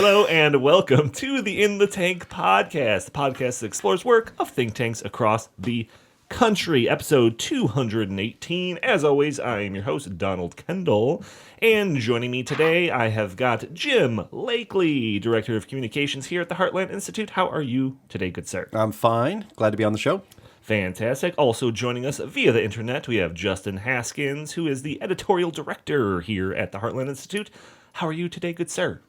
Hello and welcome to the In the Tank podcast, the podcast that explores work of think tanks across the country. Episode 218. As always, I am your host, Donald Kendal, and joining me today, I have got Jim Lakely, Director of Communications here at the Heartland Institute. How are you today, good sir? I'm fine. Glad to be on the show. Fantastic. Also joining us via the internet, we have Justin Haskins, who is the editorial director here at the Heartland Institute. How are you today, good sir?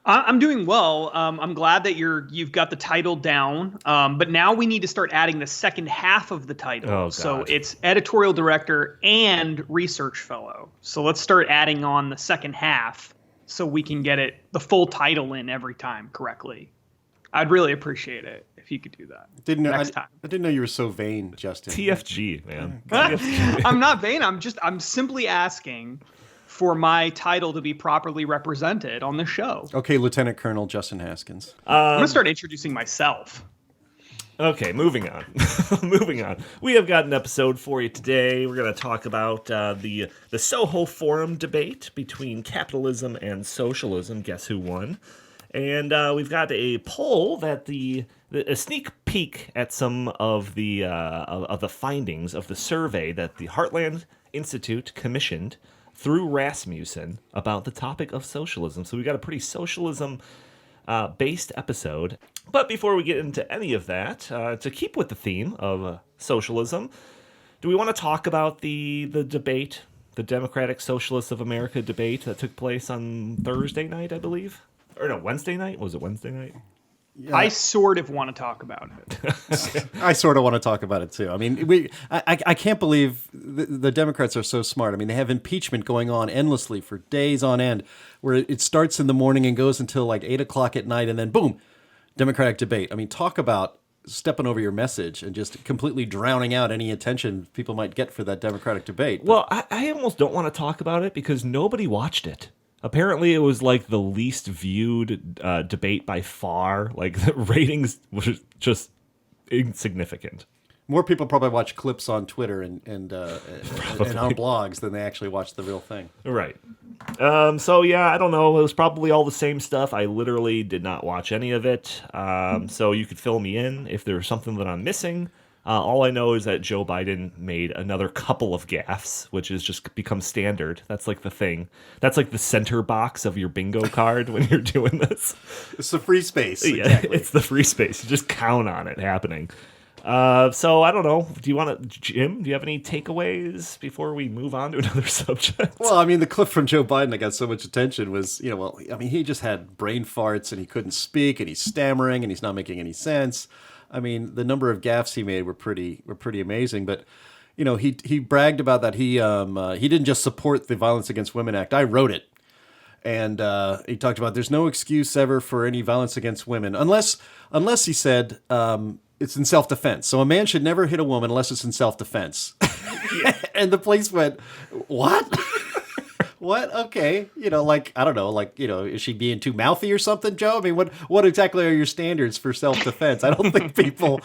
I'm doing well. I'm glad that you've got the title down, but now we need to start adding the second half of the title. Oh, God. So it's editorial director and research fellow. So let's start adding on the second half so we can get the full title in every time correctly. I'd really appreciate it if you could do that. Next time. I didn't know you were so vain, Justin. TFG, man. I'm not vain. I'm simply asking for my title to be properly represented on the show. Okay, Lieutenant Colonel Justin Haskins. I'm going to start introducing myself. Okay, moving on. Moving on. We have got an episode for you today. We're going to talk about the Soho Forum debate between capitalism and socialism. Guess who won? And we've got a poll that a sneak peek at some of the findings of the survey that the Heartland Institute commissioned through Rasmussen about the topic of socialism. So we got a pretty socialism-based episode. But before we get into any of that, to keep with the theme of socialism, do we want to talk about the debate, the Democratic Socialists of America debate that took place on Thursday night, I believe? Or no, Wednesday night? Was it Wednesday night? Yeah. I sort of want to talk about it. I sort of want to talk about it too. I mean, I can't believe the Democrats are so smart. I mean, they have impeachment going on endlessly for days on end, where it starts in the morning and goes until like 8 o'clock at night, and then boom, Democratic debate. I mean, talk about stepping over your message and just completely drowning out any attention people might get for that Democratic debate. Well, I almost don't want to talk about it because nobody watched it. Apparently, it was like the least viewed debate by far. Like the ratings were just insignificant. More people probably watch clips on Twitter and on blogs than they actually watch the real thing. Right. So yeah, I don't know. It was probably all the same stuff. I literally did not watch any of it. So you could fill me in if there's something that I'm missing. All I know is that Joe Biden made another couple of gaffes, which has just become standard. That's like the thing. That's like the center box of your bingo card when you're doing this. It's the free space. Yeah, exactly. It's the free space. You just count on it happening. So I don't know. Jim, do you have any takeaways before we move on to another subject? Well, I mean, the clip from Joe Biden that got so much attention was, he just had brain farts and he couldn't speak and he's stammering and he's not making any sense. I mean, the number of gaffes he made were pretty amazing. But, he bragged about that. He didn't just support the Violence Against Women Act. I wrote it. And he talked about there's no excuse ever for any violence against women unless he said it's in self-defense. So a man should never hit a woman unless it's in self-defense. And the police went, what? What? Okay. I don't know, is she being too mouthy or something, Joe? I mean, what exactly are your standards for self-defense? I don't think people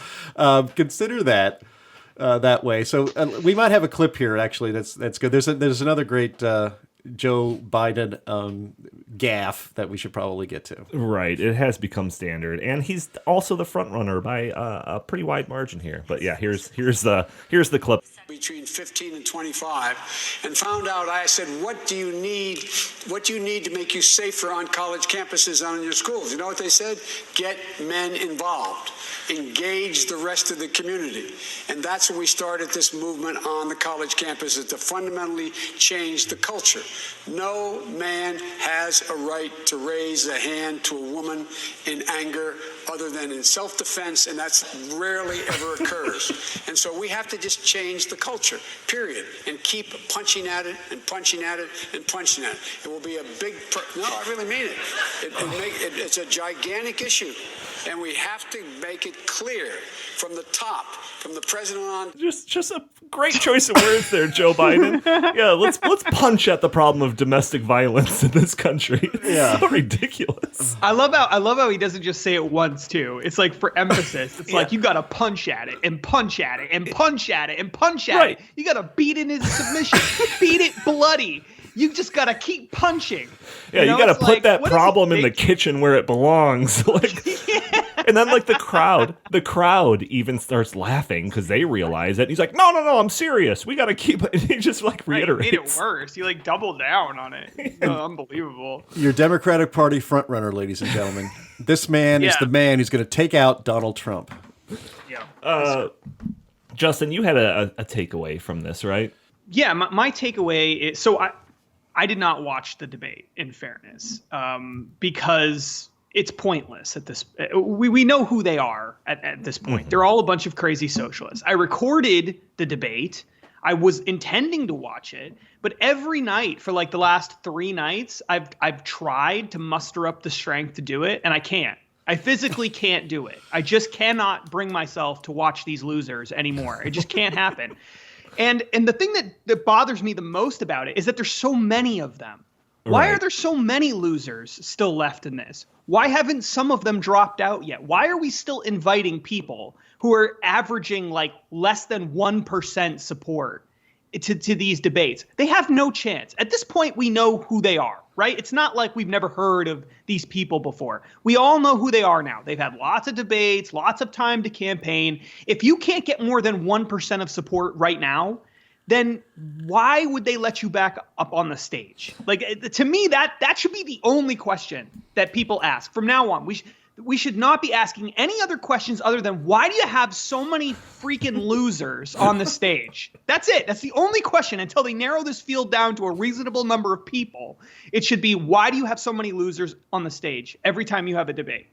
consider that way. So we might have a clip here, actually, that's good. There's another great Joe Biden gaffe that we should probably get to. Right. It has become standard. And he's also the front runner by a pretty wide margin here. But yeah, here's the clip. Between 15 and 25 and found out, I said, what do you need to make you safer on college campuses and on your schools? You know what they said? Get men involved. Engage the rest of the community. And that's when we started this movement on the college campuses to fundamentally change the culture. No man has a right to raise a hand to a woman in anger other than in self-defense, and that's rarely ever occurs. And so we have to just change the culture, period, and keep punching at it and punching at it and punching at it. It will be a big, no, I really mean it. It's a gigantic issue, and we have to make it clear from the top, from the president on. Just a great choice of words there, Joe Biden. Yeah, let's punch at the problem of domestic violence in this country. It's so ridiculous. I love how he doesn't just say it once too. It's like for emphasis. It's like you got to punch at it and punch at it and punch at it and punch at it. You got to beat in his submission. Beat it bloody. You just got to keep punching. Yeah, you got to put that problem in the kitchen where it belongs. And then like the crowd even starts laughing because they realize it. And he's like, no, I'm serious. We got to keep it. And he just like reiterates. He made it worse. He like doubled down on it. Unbelievable. Your Democratic Party frontrunner, ladies and gentlemen. This man is the man who's going to take out Donald Trump. Yeah. Justin, you had a takeaway from this, right? Yeah, my takeaway is, so I did not watch the debate, in fairness, because it's pointless at this. We know who they are at this point. Mm-hmm. They're all a bunch of crazy socialists. I recorded the debate. I was intending to watch it, but every night for like the last 3 nights, I've tried to muster up the strength to do it, and I can't. I physically can't do it. I just cannot bring myself to watch these losers anymore. It just can't happen. And the thing that bothers me the most about it is that there's so many of them. Why are there so many losers still left in this? Why haven't some of them dropped out yet? Why are we still inviting people who are averaging like less than 1% support to these debates? They have no chance. At this point, we know who they are, right? It's not like we've never heard of these people before. We all know who they are now. They've had lots of debates, lots of time to campaign. If you can't get more than 1% of support right now, then why would they let you back up on the stage? Like, to me, that should be the only question that people ask from now on. We should not be asking any other questions other than, why do you have so many freaking losers on the stage? That's it. That's the only question until they narrow this field down to a reasonable number of people. It should be, why do you have so many losers on the stage every time you have a debate?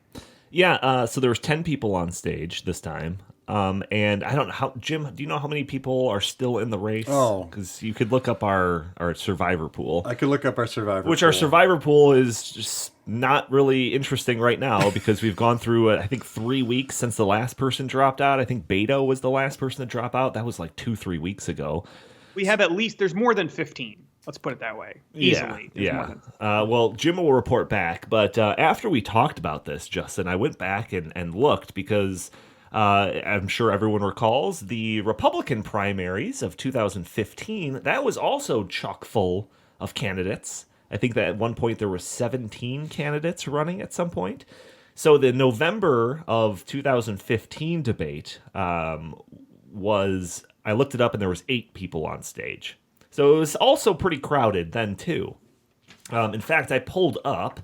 Yeah, so there was 10 people on stage this time. And I don't know how, Jim, do you know how many people are still in the race? Oh. Because you could look up our survivor pool. I could look up our survivor pool. Which our survivor pool is just not really interesting right now because we've gone through, I think, 3 weeks since the last person dropped out. I think Beto was the last person to drop out. That was like 2-3 weeks ago. We have there's more than 15. Let's put it that way. Easily. Yeah. Well, Jim will report back. But after we talked about this, Justin, I went back and looked because I'm sure everyone recalls the Republican primaries of 2015. That was also chock full of candidates. I think that at one point there were 17 candidates running at some point. So the November of 2015 debate was, I looked it up and there was 8 people on stage. So it was also pretty crowded then too. In fact, I pulled up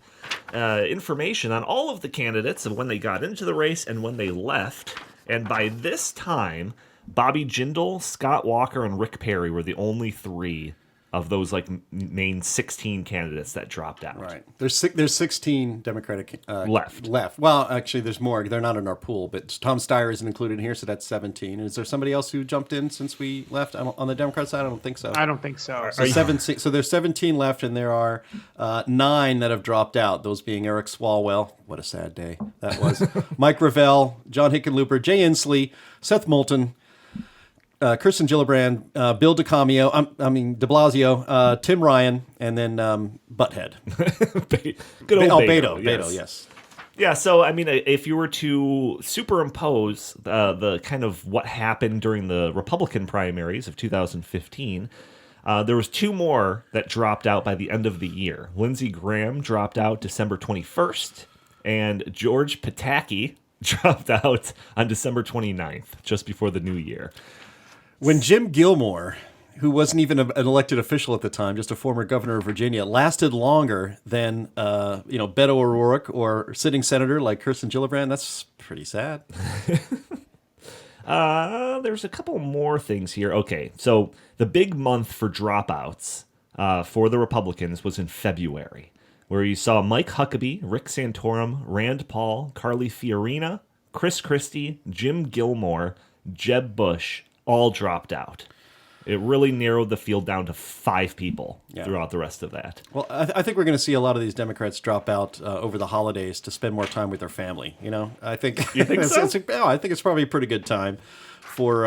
information on all of the candidates of when they got into the race and when they left. And by this time, Bobby Jindal, Scott Walker, and Rick Perry were the only 3 of those like main 16 candidates that dropped out. Right. There's 16 Democratic left. Well, actually, there's more. They're not in our pool, but Tom Steyer isn't included in here, so that's 17. And is there somebody else who jumped in since we left on the Democrat side? I don't think so. I don't think so. So 17. So there's 17 left, and there are 9 that have dropped out. Those being Eric Swalwell. What a sad day that was. Mike Gravel, John Hickenlooper, Jay Inslee, Seth Moulton, Kirsten Gillibrand, Bill DeCamio, de Blasio, Tim Ryan, and then Butthead. Good old Beto. Yes. Beto, yes. Yeah, so, I mean, if you were to superimpose the kind of what happened during the Republican primaries of 2015, there was 2 more that dropped out by the end of the year. Lindsey Graham dropped out December 21st, and George Pataki dropped out on December 29th, just before the new year. When Jim Gilmore, who wasn't even an elected official at the time, just a former governor of Virginia, lasted longer than Beto O'Rourke or sitting senator like Kirsten Gillibrand, that's pretty sad. There's a couple more things here. Okay, so the big month for dropouts for the Republicans was in February, where you saw Mike Huckabee, Rick Santorum, Rand Paul, Carly Fiorina, Chris Christie, Jim Gilmore, Jeb Bush, all dropped out. It really narrowed the field down to 5 people throughout the rest of that. Well, I think we're going to see a lot of these Democrats drop out over the holidays to spend more time with their family. I think. You think so? I think it's probably a pretty good time for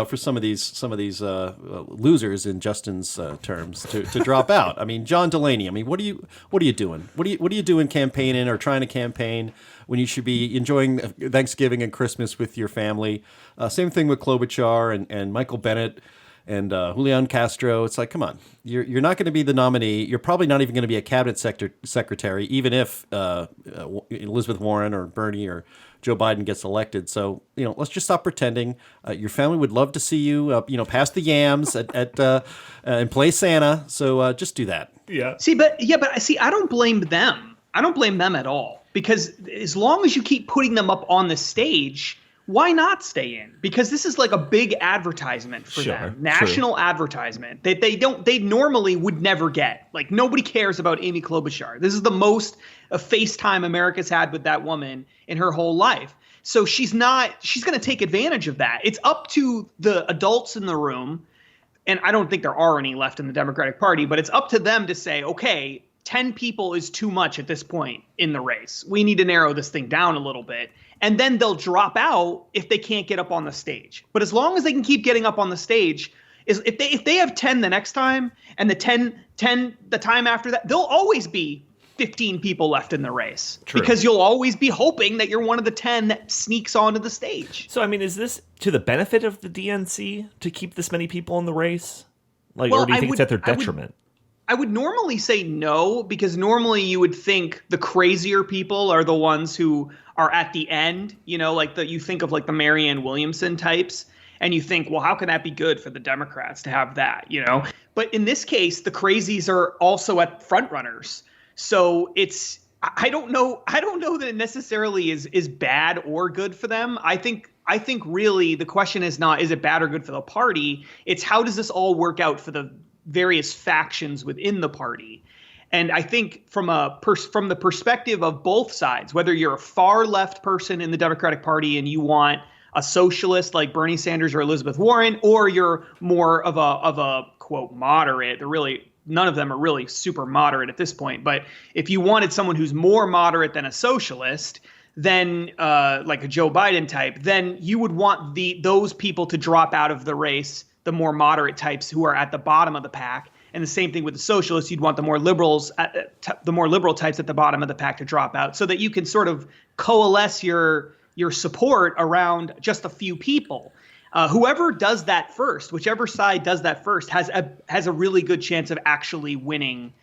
for some of these losers in Justin's terms to drop out. I mean, John Delaney. I mean, what are you doing? What are you doing campaigning or trying to campaign when you should be enjoying Thanksgiving and Christmas with your family? Same thing with Klobuchar and Michael Bennett. and Julian Castro. It's like, come on, you're not going to be the nominee. You're probably not even going to be a cabinet secretary, even if Elizabeth Warren or Bernie or Joe Biden gets elected. So, let's just stop pretending. Your family would love to see you, pass the yams and play Santa. So just do that. Yeah. But I don't blame them. I don't blame them at all, because as long as you keep putting them up on the stage, why not stay in? Because this is like a big advertisement for them, national advertisement that they normally would never get. Like, nobody cares about Amy Klobuchar. This is the most FaceTime America's had with that woman in her whole life. So she's going to take advantage of that. It's up to the adults in the room, and I don't think there are any left in the Democratic Party, but it's up to them to say, okay, 10 people is too much at this point in the race. We need to narrow this thing down a little bit. And then they'll drop out if they can't get up on the stage. But as long as they can keep getting up on the stage, if they have 10 the next time, and the 10 the time after that, there'll always be 15 people left in the race. True. Because you'll always be hoping that you're one of the 10 that sneaks onto the stage. So, I mean, is this to the benefit of the DNC to keep this many people in the race? Or do you think it's at their detriment? I would normally say no, because normally you would think the crazier people are the ones who are at the end, you think of like the Marianne Williamson types, and you think, well, how can that be good for the Democrats to have that, But in this case, the crazies are also at front runners. So I don't know that it necessarily is bad or good for them. I think really the question is not, is it bad or good for the party? It's how does this all work out for the various factions within the party. And I think from the perspective of both sides, whether you're a far left person in the Democratic Party and you want a socialist like Bernie Sanders or Elizabeth Warren, or you're more of a quote moderate, none of them are really super moderate at this point. But if you wanted someone who's more moderate than a socialist, then like a Joe Biden type, then you would want those people to drop out of the race, the more moderate types who are at the bottom of the pack. And the same thing with the socialists. You'd want the more liberal types at the bottom of the pack to drop out, so that you can sort of coalesce your support around just a few people. Whoever does that first, whichever side does that first, has a really good chance of actually winning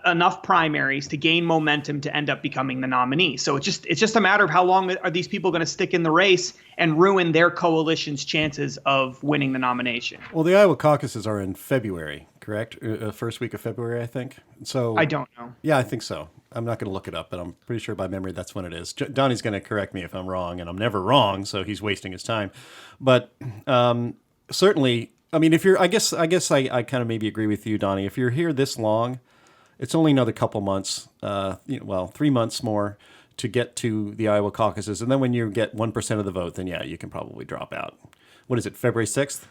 enough primaries to gain momentum to end up becoming the nominee. So it's just a matter of how long are these people going to stick in the race and ruin their coalition's chances of winning the nomination. Well, the Iowa caucuses are in February, correct? First week of February, I think. So I don't know. Yeah, I think so. I'm not going to look it up, but I'm pretty sure by memory that's when it is. Donnie's going to correct me if I'm wrong, and I'm never wrong, so he's wasting his time. But certainly, I mean, I guess I kind of maybe agree with you, Donnie. If you're here this long, it's only another couple months, 3 months more to get to the Iowa caucuses. And then when you get 1% of the vote, then yeah, you can probably drop out. What is it, February 6th?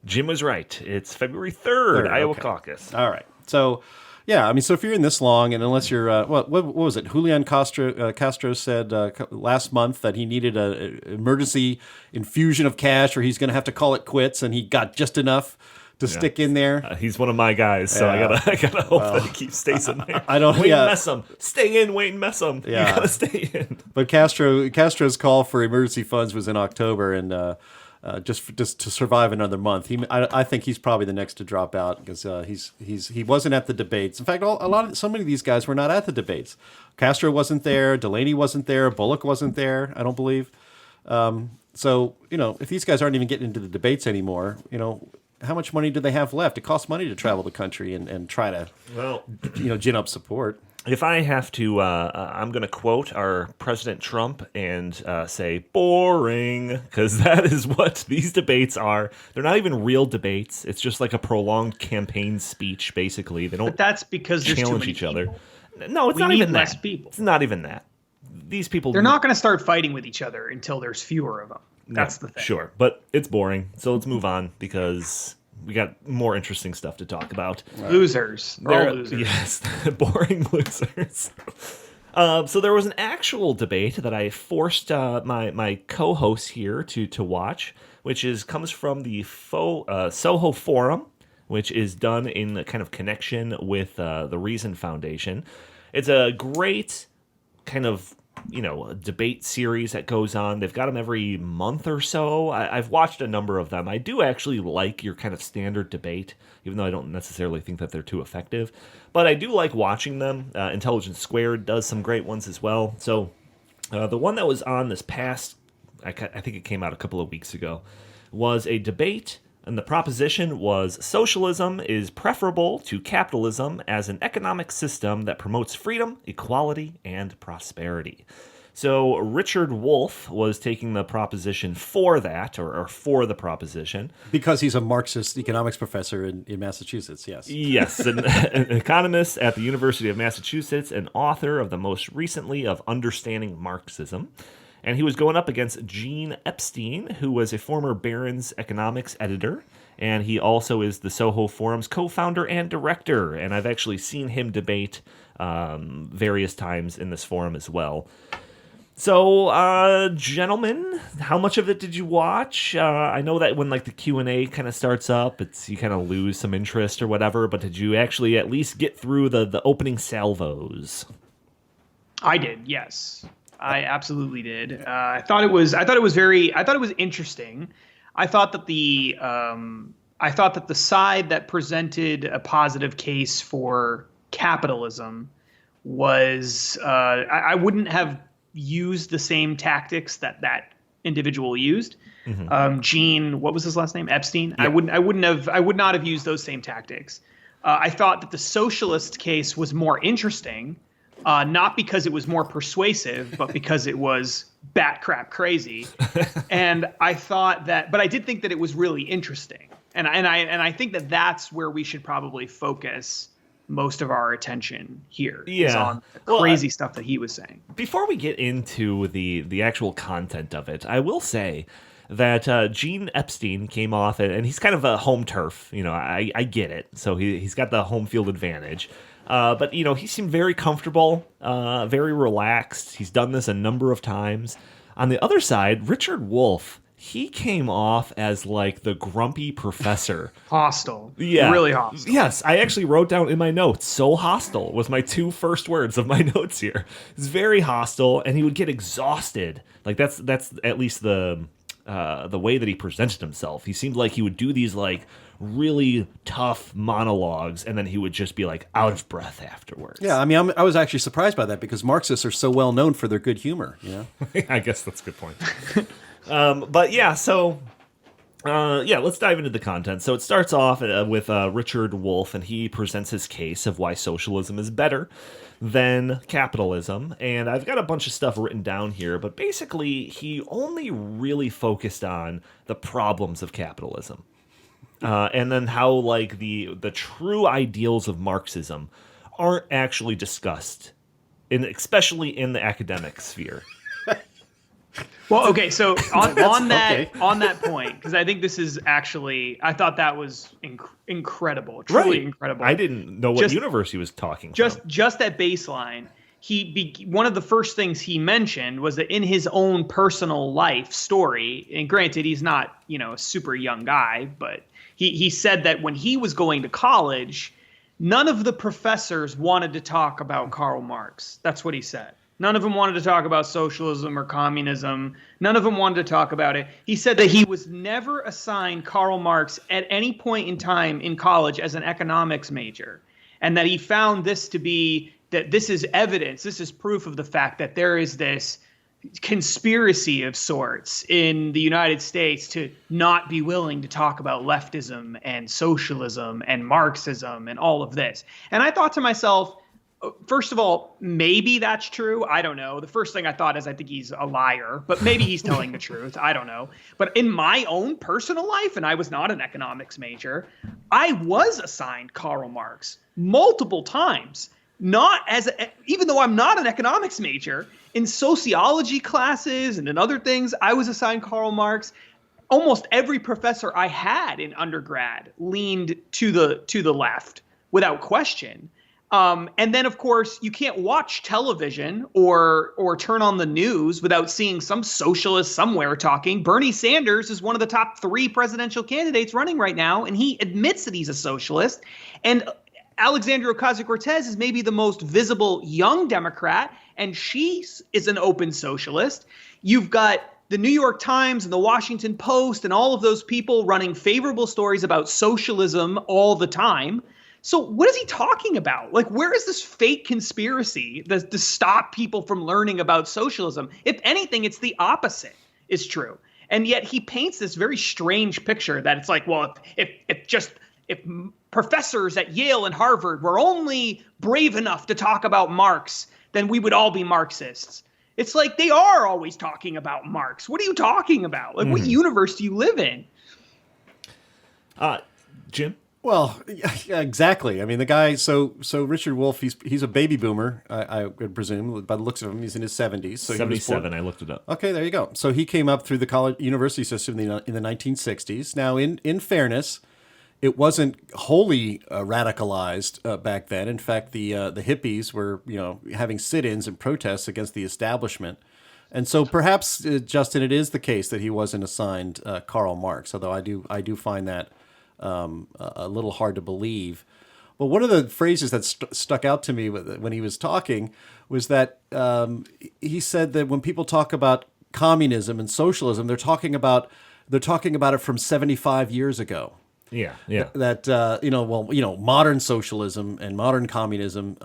Jim was right. It's February 3rd, Iowa caucus. All right. So, yeah, I mean, so if you're in this long, and unless you're, what was it? Julian Castro said last month that he needed an emergency infusion of cash, or he's going to have to call it quits, and he got just enough to stick in there. He's one of my guys, so I gotta hope that he stays in there. I don't. Wayne Messam, stay in. Wayne Messam, yeah. You gotta stay in. But Castro's call for emergency funds was in October, and just to survive another month. I think he's probably the next to drop out, because he wasn't at the debates. In fact, so many of these guys were not at the debates. Castro wasn't there. Delaney wasn't there. Bullock wasn't there, I don't believe. So if these guys aren't even getting into the debates anymore, how much money do they have left? It costs money to travel the country and try to, gin up support. If I have to, I'm going to quote our President Trump and say boring, because that is what these debates are. They're not even real debates. It's just like a prolonged campaign speech, basically. They don't. But that's because there's challenge too many each other. People. No, it's not even less that. people. It's not even that. These people. They're not going to start fighting with each other until there's fewer of them. That's the thing. Sure, but it's boring. So let's move on, because we got more interesting stuff to talk about. Losers. They're all losers. Yes, boring losers. So there was an actual debate that I forced my co-hosts here to watch, which comes from the Soho Forum, which is done in kind of connection with the Reason Foundation. It's a great kind of debate series that goes on. They've got them every month or so. I've watched a number of them. I do actually like your kind of standard debate, even though I don't necessarily think that they're too effective. But I do like watching them. Intelligence Squared does some great ones as well. So the one that was on this past, I think it came out a couple of weeks ago, was a debate. And the proposition was socialism is preferable to capitalism as an economic system that promotes freedom, equality, and prosperity. So Richard Wolff was taking the proposition for that, or for the proposition. Because he's a Marxist economics professor in Massachusetts, yes. Yes, an economist at the University of Massachusetts, and author of the most recently of Understanding Marxism. And he was going up against Gene Epstein, who was a former Barron's economics editor. And he also is the Soho Forum's co-founder and director. And I've actually seen him debate various times in this forum as well. So, gentlemen, how much of it did you watch? I know that when the Q&A kind of starts up, you kind of lose some interest or whatever. But did you actually at least get through the opening salvos? I did, yes. I absolutely did. I thought it was interesting. I thought that the side that presented a positive case for capitalism was I wouldn't have used the same tactics that individual used. Mm-hmm. Gene, what was his last name? Epstein. Yeah. I would not have used those same tactics. I thought that the socialist case was more interesting. Not because it was more persuasive, but because it was bat crap crazy. And I thought that, but I did think that it was really interesting. And I think that that's where we should probably focus most of our attention here. Yeah. Is on the crazy stuff that he was saying. Before we get into the actual content of it, I will say that Gene Epstein came off, and he's kind of a home turf. I get it. So he's got the home field advantage. But, he seemed very comfortable, very relaxed. He's done this a number of times. On the other side, Richard Wolff, he came off as the grumpy professor. Hostile. Yeah. Really hostile. Yes, I actually wrote down in my notes, so hostile was my two first words of my notes here. He's very hostile, and he would get exhausted. That's at least the way that he presented himself. He seemed like he would do these really tough monologues, and then he would just be out of breath afterwards. Yeah, I mean, I was actually surprised by that because Marxists are so well known for their good humor. I guess that's a good point. But yeah, so let's dive into the content. So it starts off with Richard Wolff, and he presents his case of why socialism is better than capitalism. And I've got a bunch of stuff written down here, but basically he only really focused on the problems of capitalism. And then how the true ideals of Marxism aren't actually discussed, especially in the academic sphere. Well, okay, so on that point, because I think this is actually, I thought that was incredible, truly incredible. I didn't know what universe he was talking from. Just at baseline, one of the first things he mentioned was that in his own personal life story, and granted, he's not a super young guy, but he said that when he was going to college, none of the professors wanted to talk about Karl Marx. That's what he said. None of them wanted to talk about socialism or communism. None of them wanted to talk about it. He said that he was never assigned Karl Marx at any point in time in college as an economics major, and that he found this to be that this is evidence, this is proof of the fact that there is this conspiracy of sorts in the United States to not be willing to talk about leftism and socialism and Marxism and all of this. And I thought to myself, first of all, maybe that's true. I don't know. The first thing I thought is I think he's a liar, but maybe he's telling the truth. I don't know. But in my own personal life, and I was not an economics major, I was assigned Karl Marx multiple times. Even though I'm not an economics major, in sociology classes and in other things, I was assigned Karl Marx. Almost every professor I had in undergrad leaned to the left without question. And then, of course, you can't watch television or turn on the news without seeing some socialist somewhere talking. Bernie Sanders is one of the top 3 presidential candidates running right now, and he admits that he's a socialist. And Alexandria Ocasio-Cortez is maybe the most visible young Democrat, and she is an open socialist. You've got the New York Times and the Washington Post and all of those people running favorable stories about socialism all the time. So what is he talking about? Like, where is this fake conspiracy to stop people from learning about socialism? If anything, it's the opposite is true. And yet he paints this very strange picture that it's like, well, if professors at Yale and Harvard were only brave enough to talk about Marx, then we would all be Marxists. It's like they are always talking about Marx. What are you talking about? Like, what universe do you live in? Jim? Well, yeah, exactly. I mean, the guy. So Richard Wolff, he's a baby boomer. I would presume by the looks of him, he's in his 70s. So 77. I looked it up. Okay, there you go. So he came up through the university system in the 1960s. Now, in fairness, it wasn't wholly radicalized back then. In fact, the hippies were having sit-ins and protests against the establishment. And so perhaps, Justin, it is the case that he wasn't assigned Karl Marx, although I do find that a little hard to believe. But one of the phrases that stuck out to me when he was talking was that he said that when people talk about communism and socialism, they're talking about it from 75 years ago. Yeah. That modern socialism and modern communism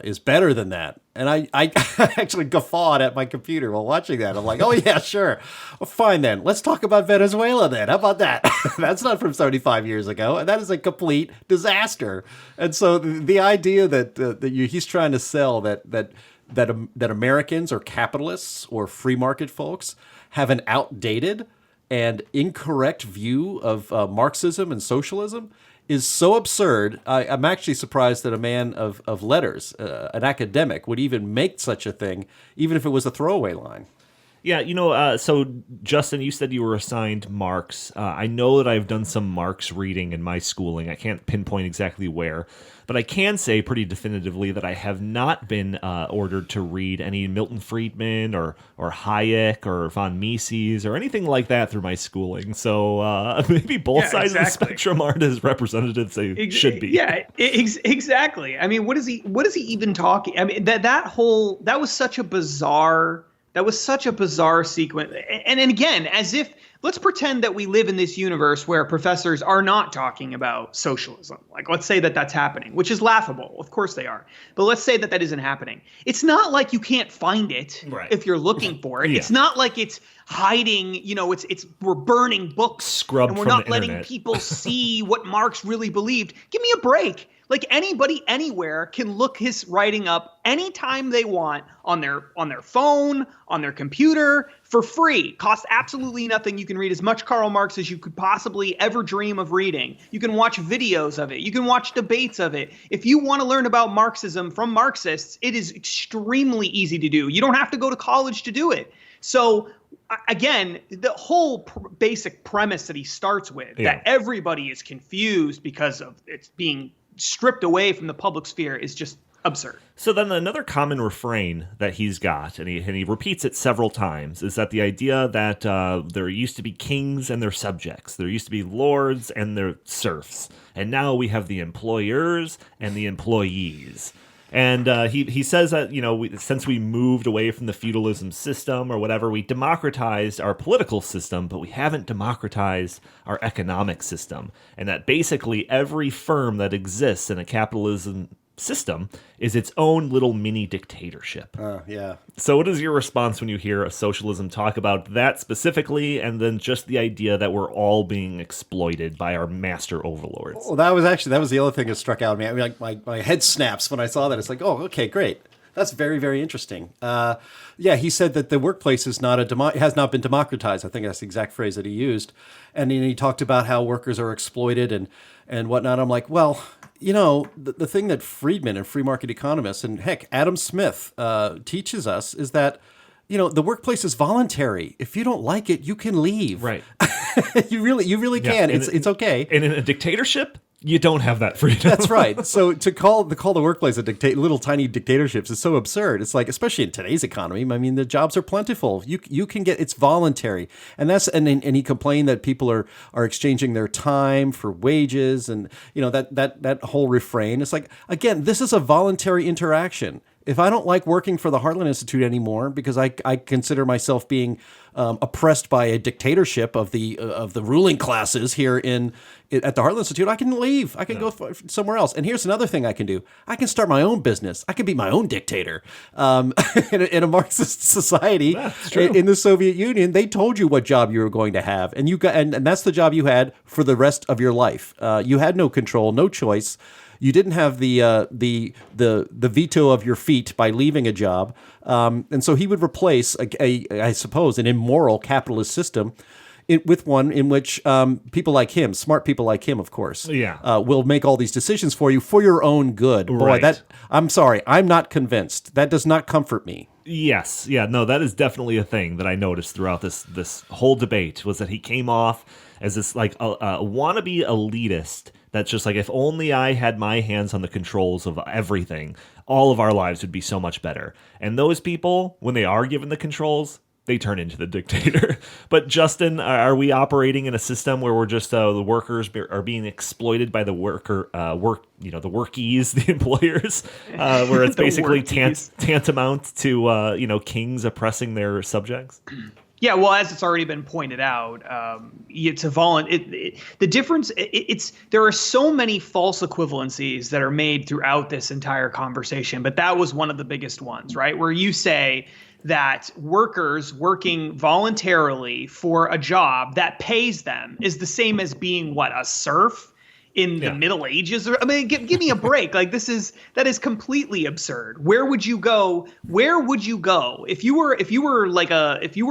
is better than that. And I actually guffawed at my computer while watching that. I'm like, oh yeah, sure. Well, fine then. Let's talk about Venezuela then. How about that? That's not from 75 years ago. And that is a complete disaster. And so the idea that he's trying to sell that Americans or capitalists or free market folks have an outdated and incorrect view of Marxism and socialism is so absurd. I'm actually surprised that a man of letters, an academic, would even make such a thing, even if it was a throwaway line. Yeah, so Justin, you said you were assigned Marx. I know that I've done some Marx reading in my schooling. I can't pinpoint exactly where, but I can say pretty definitively that I have not been ordered to read any Milton Friedman or Hayek or von Mises or anything like that through my schooling. So maybe both sides of the spectrum aren't as representative as they should be. Yeah, exactly. I mean, what is he even talking? I mean, that was such a bizarre. That was such a bizarre sequence. And again, as if, let's pretend that we live in this universe where professors are not talking about socialism. Like, let's say that that's happening, which is laughable. Of course they are. But let's say that isn't happening. It's not like you can't find it if you're looking for it. Yeah. It's not like it's hiding, we're burning books. Scrubbed and we're from not the letting internet. people see what Marx really believed. Give me a break. Like, anybody anywhere can look his writing up anytime they want on their phone, on their computer, for free. Costs absolutely nothing. You can read as much Karl Marx as you could possibly ever dream of reading. You can watch videos of it. You can watch debates of it. If you want to learn about Marxism from Marxists, it is extremely easy to do. You don't have to go to college to do it. So again, the whole basic premise that he starts with, that everybody is confused because of it's being stripped away from the public sphere, is just absurd. So then another common refrain that he's got, and he repeats it several times, is that the idea that there used to be kings and their subjects, there used to be lords and their serfs, and now we have the employers and the employees. And he says that, since we moved away from the feudalism system or whatever, we democratized our political system, but we haven't democratized our economic system. And that basically every firm that exists in a capitalism system is its own little mini dictatorship. Yeah. So what is your response when you hear a socialism talk about that specifically, and then just the idea that we're all being exploited by our master overlords? Well, that was the other thing that struck out at me. I mean, like my head snaps when I saw that. It's like, oh, okay, great. That's very, very interesting. He said that the workplace is has not been democratized. I think that's the exact phrase that he used. And then he talked about how workers are exploited and whatnot. I'm like, well, the thing that Friedman and free market economists and heck, Adam Smith teaches us is that, the workplace is voluntary. If you don't like it, you can leave. Right. you really can. It's okay. And in a dictatorship, you don't have that freedom. That's right. So to call the workplace a little tiny dictatorships is so absurd. It's like, especially in today's economy, I mean, the jobs are plentiful. You can get, it's voluntary. And he complained that people are exchanging their time for wages, and that whole refrain. It's like, again, this is a voluntary interaction. If I don't like working for the Heartland Institute anymore because I consider myself being oppressed by a dictatorship of the ruling classes here at the Heartland Institute, I can leave. I can go somewhere else. And here's another thing I can do. I can start my own business. I can be my own dictator. In a Marxist society, in the Soviet Union, they told you what job you were going to have, and and that's the job you had for the rest of your life. You had no control, no choice. You didn't have the veto of your feet by leaving a job, and so he would replace I suppose, an immoral capitalist system with one in which people like him, smart people like him, of course, will make all these decisions for you for your own good. Boy, I'm sorry, I'm not convinced. That does not comfort me. Yes, yeah, no, that is definitely a thing that I noticed throughout this whole debate, was that he came off as this like a wannabe elitist. That's just like, if only I had my hands on the controls of everything, all of our lives would be so much better. And those people, when they are given the controls, they turn into the dictator. But Justin, are we operating in a system where we're just the workers are being exploited by the the workies, the employers, where it's basically tantamount to kings oppressing their subjects? Yeah, well, as it's already been pointed out, it's a the difference. There are so many false equivalencies that are made throughout this entire conversation, but that was one of the biggest ones, right? Where you say that workers working voluntarily for a job that pays them is the same as being a serf in the Middle Ages. I mean, give me a break. Like, that is completely absurd. Where would you go? If you were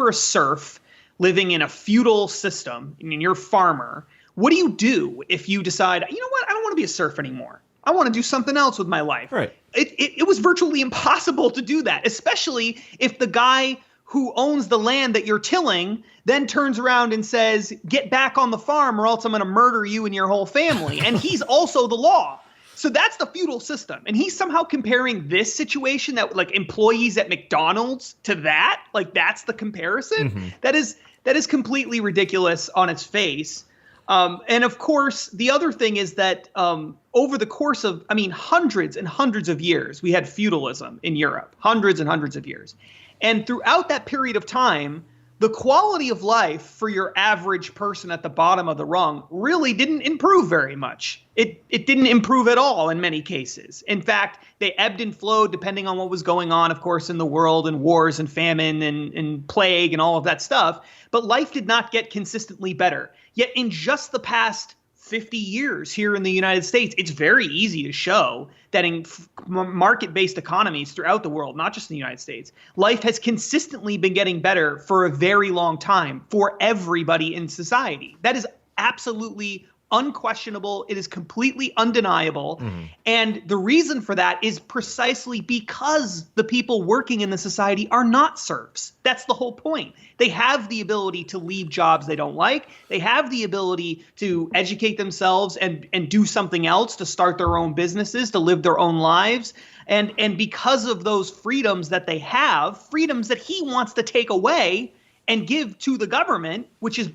a serf living in a feudal system and you're a farmer? What do if you decide, you know what, I don't want to be a serf anymore. I want to do something else with my life. Right. It was virtually impossible to do that, especially if the guy who owns the land that you're tilling then turns around and says, get back on the farm or else I'm going to murder you and your whole family. And he's also the law. So that's the feudal system. And he's somehow comparing this situation, that like employees at McDonald's, to that. Like, that's the comparison. Mm-hmm. That is completely ridiculous on its face. And of course, the other thing is that over the course of, hundreds and hundreds of years, we had feudalism in Europe, hundreds and hundreds of years. And throughout that period of time, the quality of life for your average person at the bottom of the rung really didn't improve very much. It didn't improve at all in many cases. In fact, they ebbed and flowed depending on what was going on, of course, in the world, and wars and famine and plague and all of that stuff. But life did not get consistently better. Yet in just the past 50 years here in the United States, it's very easy to show that in market-based economies throughout the world, not just in the United States, life has consistently been getting better for a very long time for everybody in society. That is absolutely unquestionable. It is completely undeniable. Mm-hmm. And the reason for that is precisely because the people working in the society are not serfs. That's the whole point. They have the ability to leave jobs they don't like. They have the ability to educate themselves and do something else, to start their own businesses, to live their own lives. And because of those freedoms that they have, freedoms that he wants to take away and give to the government, which is,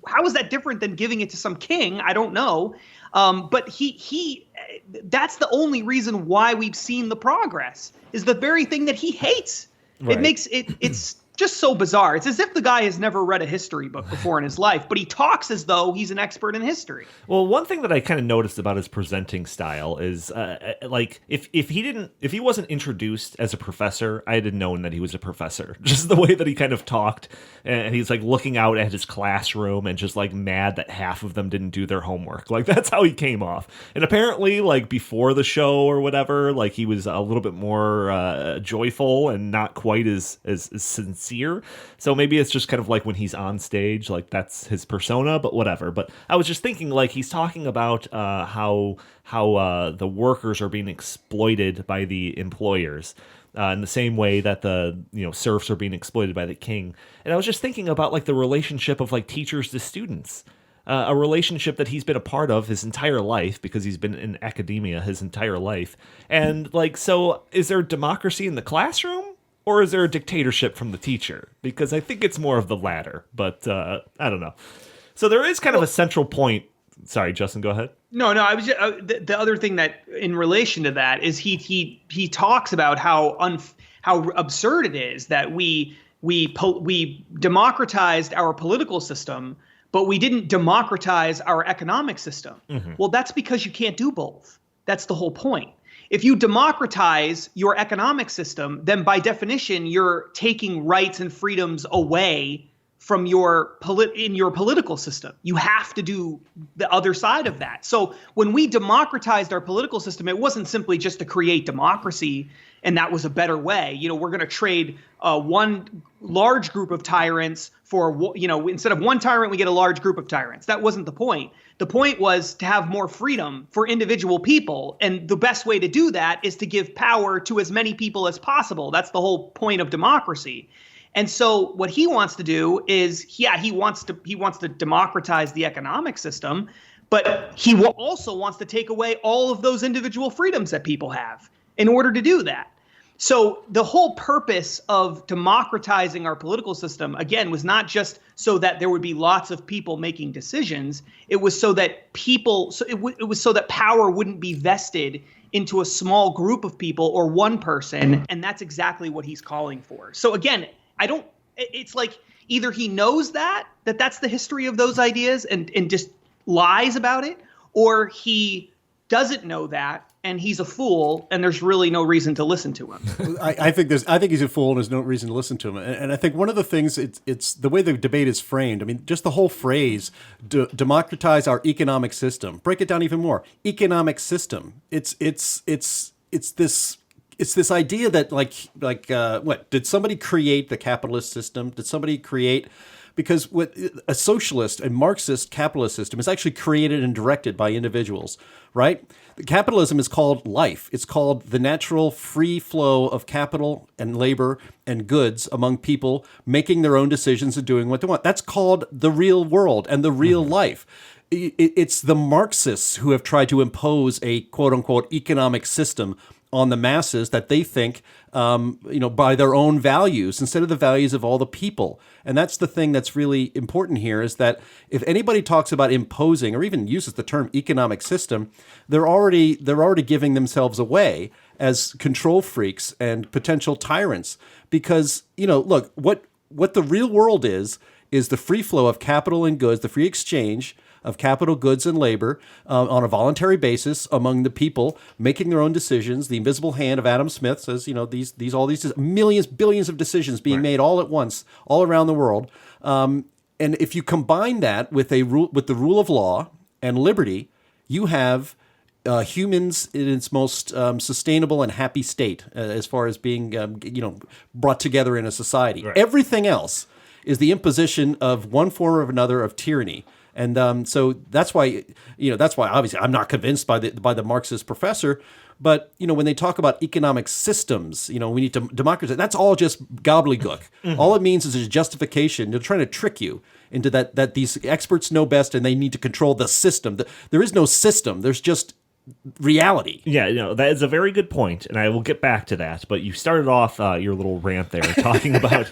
how is that different than giving it to some king? I don't know. But that's the only reason why we've seen the progress, is the very thing that he hates. Right. It's just so bizarre. It's as if the guy has never read a history book before in his life, but he talks as though he's an expert in history. Well, one thing that I kind of noticed about his presenting style is like if he wasn't introduced as a professor, I'd have known that he was a professor. Just the way that he kind of talked, and he's like looking out at his classroom and just like mad that half of them didn't do their homework. Like, that's how he came off. And apparently, like before the show or whatever, like he was a little bit more joyful and not quite as sincere. So maybe it's just kind of like when he's on stage, like that's his persona, but whatever. But I was just thinking, like, he's talking about how the workers are being exploited by the employers in the same way that the serfs are being exploited by the king. And I was just thinking about like the relationship of like teachers to students. A relationship that he's been a part of his entire life, because he's been in academia his entire life. And like, so is there democracy in the classroom? Or is there a dictatorship from the teacher? Because I think it's more of the latter, but I don't know. So there is kind of a central point. Sorry, Justin, go ahead. No, I was just, the other thing that in relation to that is he talks about how absurd it is that we democratized our political system, but we didn't democratize our economic system. Mm-hmm. Well, that's because you can't do both. That's the whole point. If you democratize your economic system, then by definition, you're taking rights and freedoms away from your political system. You have to do the other side of that. So when we democratized our political system, it wasn't simply just to create democracy and that was a better way. We're going to trade one large group of tyrants for, instead of one tyrant, we get a large group of tyrants. That wasn't the point. The point was to have more freedom for individual people. And the best way to do that is to give power to as many people as possible. That's the whole point of democracy. And so what he wants to do is, he wants to democratize the economic system, but he also wants to take away all of those individual freedoms that people have in order to do that. So the whole purpose of democratizing our political system, again, was not just so that there would be lots of people making decisions. It was so that it was so that power wouldn't be vested into a small group of people or one person. And that's exactly what he's calling for. So again, it's like either he knows that's the history of those ideas and just lies about it, or he doesn't know that and he's a fool and there's really no reason to listen to him. I think he's a fool and there's no reason to listen to him. And I think one of the things, it's the way the debate is framed. I mean, just the whole phrase, democratize our economic system. Break it down even more. Economic system. It's this idea that what did somebody create the capitalist system? Did somebody create? Because what a socialist, a Marxist capitalist system is actually created and directed by individuals, right? Capitalism is called life. It's called the natural free flow of capital and labor and goods among people making their own decisions and doing what they want. That's called the real world and the real life. It's the Marxists who have tried to impose a quote unquote economic system on the masses that they think, by their own values instead of the values of all the people. And that's the thing that's really important here, is that if anybody talks about imposing or even uses the term economic system, they're already giving themselves away as control freaks and potential tyrants. Because, look, what the real world is the free flow of capital and goods, the free exchange of capital, goods, and labor on a voluntary basis among the people making their own decisions. The invisible hand of Adam Smith says, all these millions, billions of decisions being made all at once, all around the world. And if you combine that with the rule of law and liberty, you have humans in its most sustainable and happy state as far as being, brought together in a society. Right. Everything else is the imposition of one form or another of tyranny. And so that's why obviously I'm not convinced by the Marxist professor, but when they talk about economic systems, we need to democratize. That's all just gobbledygook. Mm-hmm. All it means is a justification. They're trying to trick you into that these experts know best and they need to control the system. There is no system. There's just reality. Yeah, that is a very good point, and I will get back to that. But you started off your little rant there talking about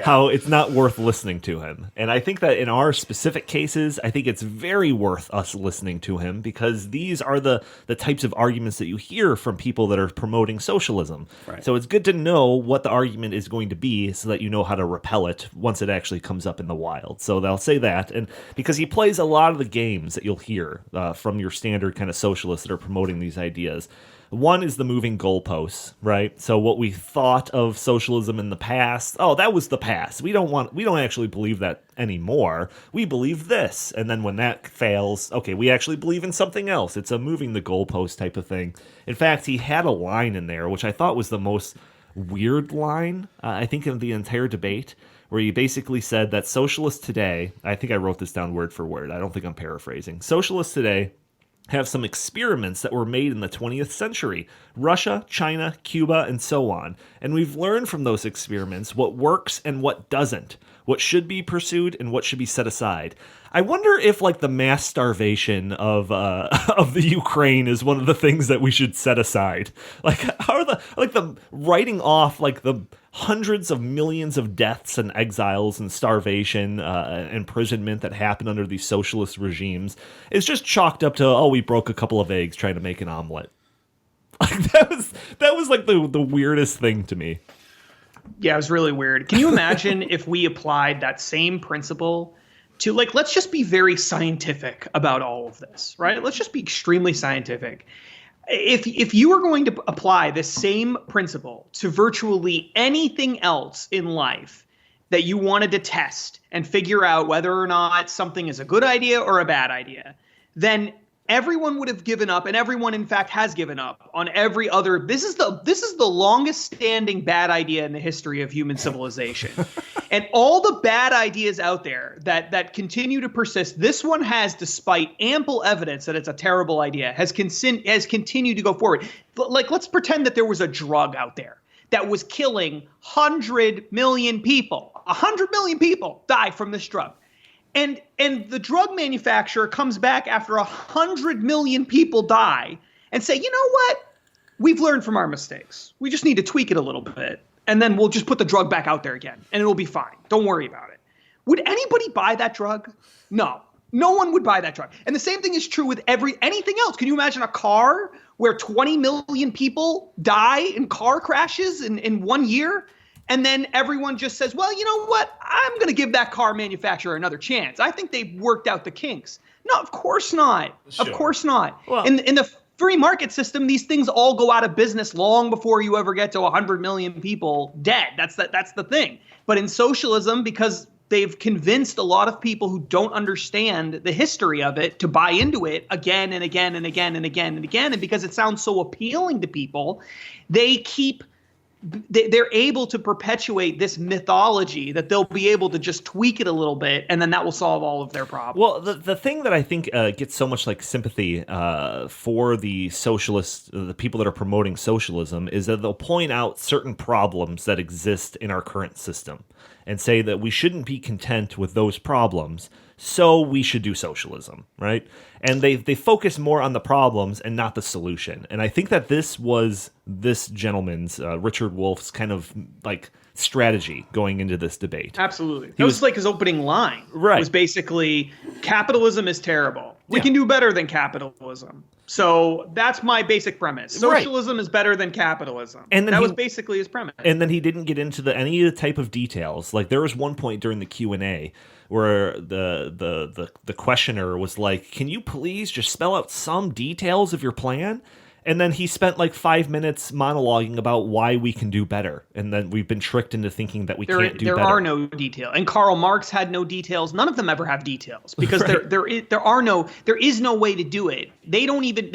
how it's not worth listening to him. And I think that in our specific cases, I think it's very worth us listening to him, because these are the types of arguments that you hear from people that are promoting socialism. Right. So it's good to know what the argument is going to be so that you know how to repel it once it actually comes up in the wild. So they'll say that, and because he plays a lot of the games that you'll hear from your standard kind of socialists that are promoting these ideas. One is the moving goalposts, right? So what we thought of socialism in the past, that was the past. We don't actually believe that anymore. We believe this. And then when that fails, okay, we actually believe in something else. It's a moving the goalpost type of thing. In fact, he had a line in there, which I thought was the most weird line, I think, in the entire debate, where he basically said that socialists today, I think I wrote this down word for word, I don't think I'm paraphrasing, socialists today have some experiments that were made in the 20th century. Russia, China, Cuba, and so on. And we've learned from those experiments what works and what doesn't, what should be pursued and what should be set aside. I wonder if the mass starvation of the Ukraine is one of the things that we should set aside. How are the writing off the hundreds of millions of deaths and exiles and starvation, imprisonment that happened under these socialist regimes is just chalked up to, oh, we broke a couple of eggs trying to make an omelet. Like that was like the weirdest thing to me. Yeah, it was really weird. Can you imagine if we applied that same principle to, like, let's just be very scientific about all of this, right? Let's just be extremely scientific. If you were going to apply this same principle to virtually anything else in life that you wanted to test and figure out whether or not something is a good idea or a bad idea, then everyone would have given up, and everyone in fact has given up on every other. This is the longest standing bad idea in the history of human civilization. And all the bad ideas out there that continue to persist, this one has, despite ample evidence that it's a terrible idea, has continued to go forward. But, like, let's pretend that there was a drug out there that was killing 100 million people. 100 million people die from this drug. And the drug manufacturer comes back after 100 million people die and say, you know what? We've learned from our mistakes. We just need to tweak it a little bit. And then we'll just put the drug back out there again. And it'll be fine. Don't worry about it. Would anybody buy that drug? No. No one would buy that drug. And the same thing is true with anything else. Can you imagine a car where 20 million people die in car crashes in 1 year? And then everyone just says, well, you know what? I'm going to give that car manufacturer another chance. I think they've worked out the kinks. No, of course not. Sure. Of course not. Well, in the free market system, these things all go out of business long before you ever get to 100 million people dead. That's the thing. But in socialism, because they've convinced a lot of people who don't understand the history of it to buy into it again and again and again and again and again, and because it sounds so appealing to people, they're able to perpetuate this mythology that they'll be able to just tweak it a little bit, and then that will solve all of their problems. Well, the thing that I think gets so much like sympathy for the socialists, the people that are promoting socialism, is that they'll point out certain problems that exist in our current system and say that we shouldn't be content with those problems, so we should do socialism, right? And they focus more on the problems and not the solution. And I think that this was this gentleman's, Richard Wolff's, kind of like strategy going into this debate. Absolutely. That was like his opening line. Right. It was basically, capitalism is terrible. We can do better than capitalism. So that's my basic premise. Socialism is better than capitalism. And then that was basically his premise. And then he didn't get into any type of details. Like, there was one point during the Q&A where the questioner was like, can you please just spell out some details of your plan? And then he spent like 5 minutes monologuing about why we can do better. And then we've been tricked into thinking that we can't do better. There are no details. And Karl Marx had no details. None of them ever have details because there is no way to do it. They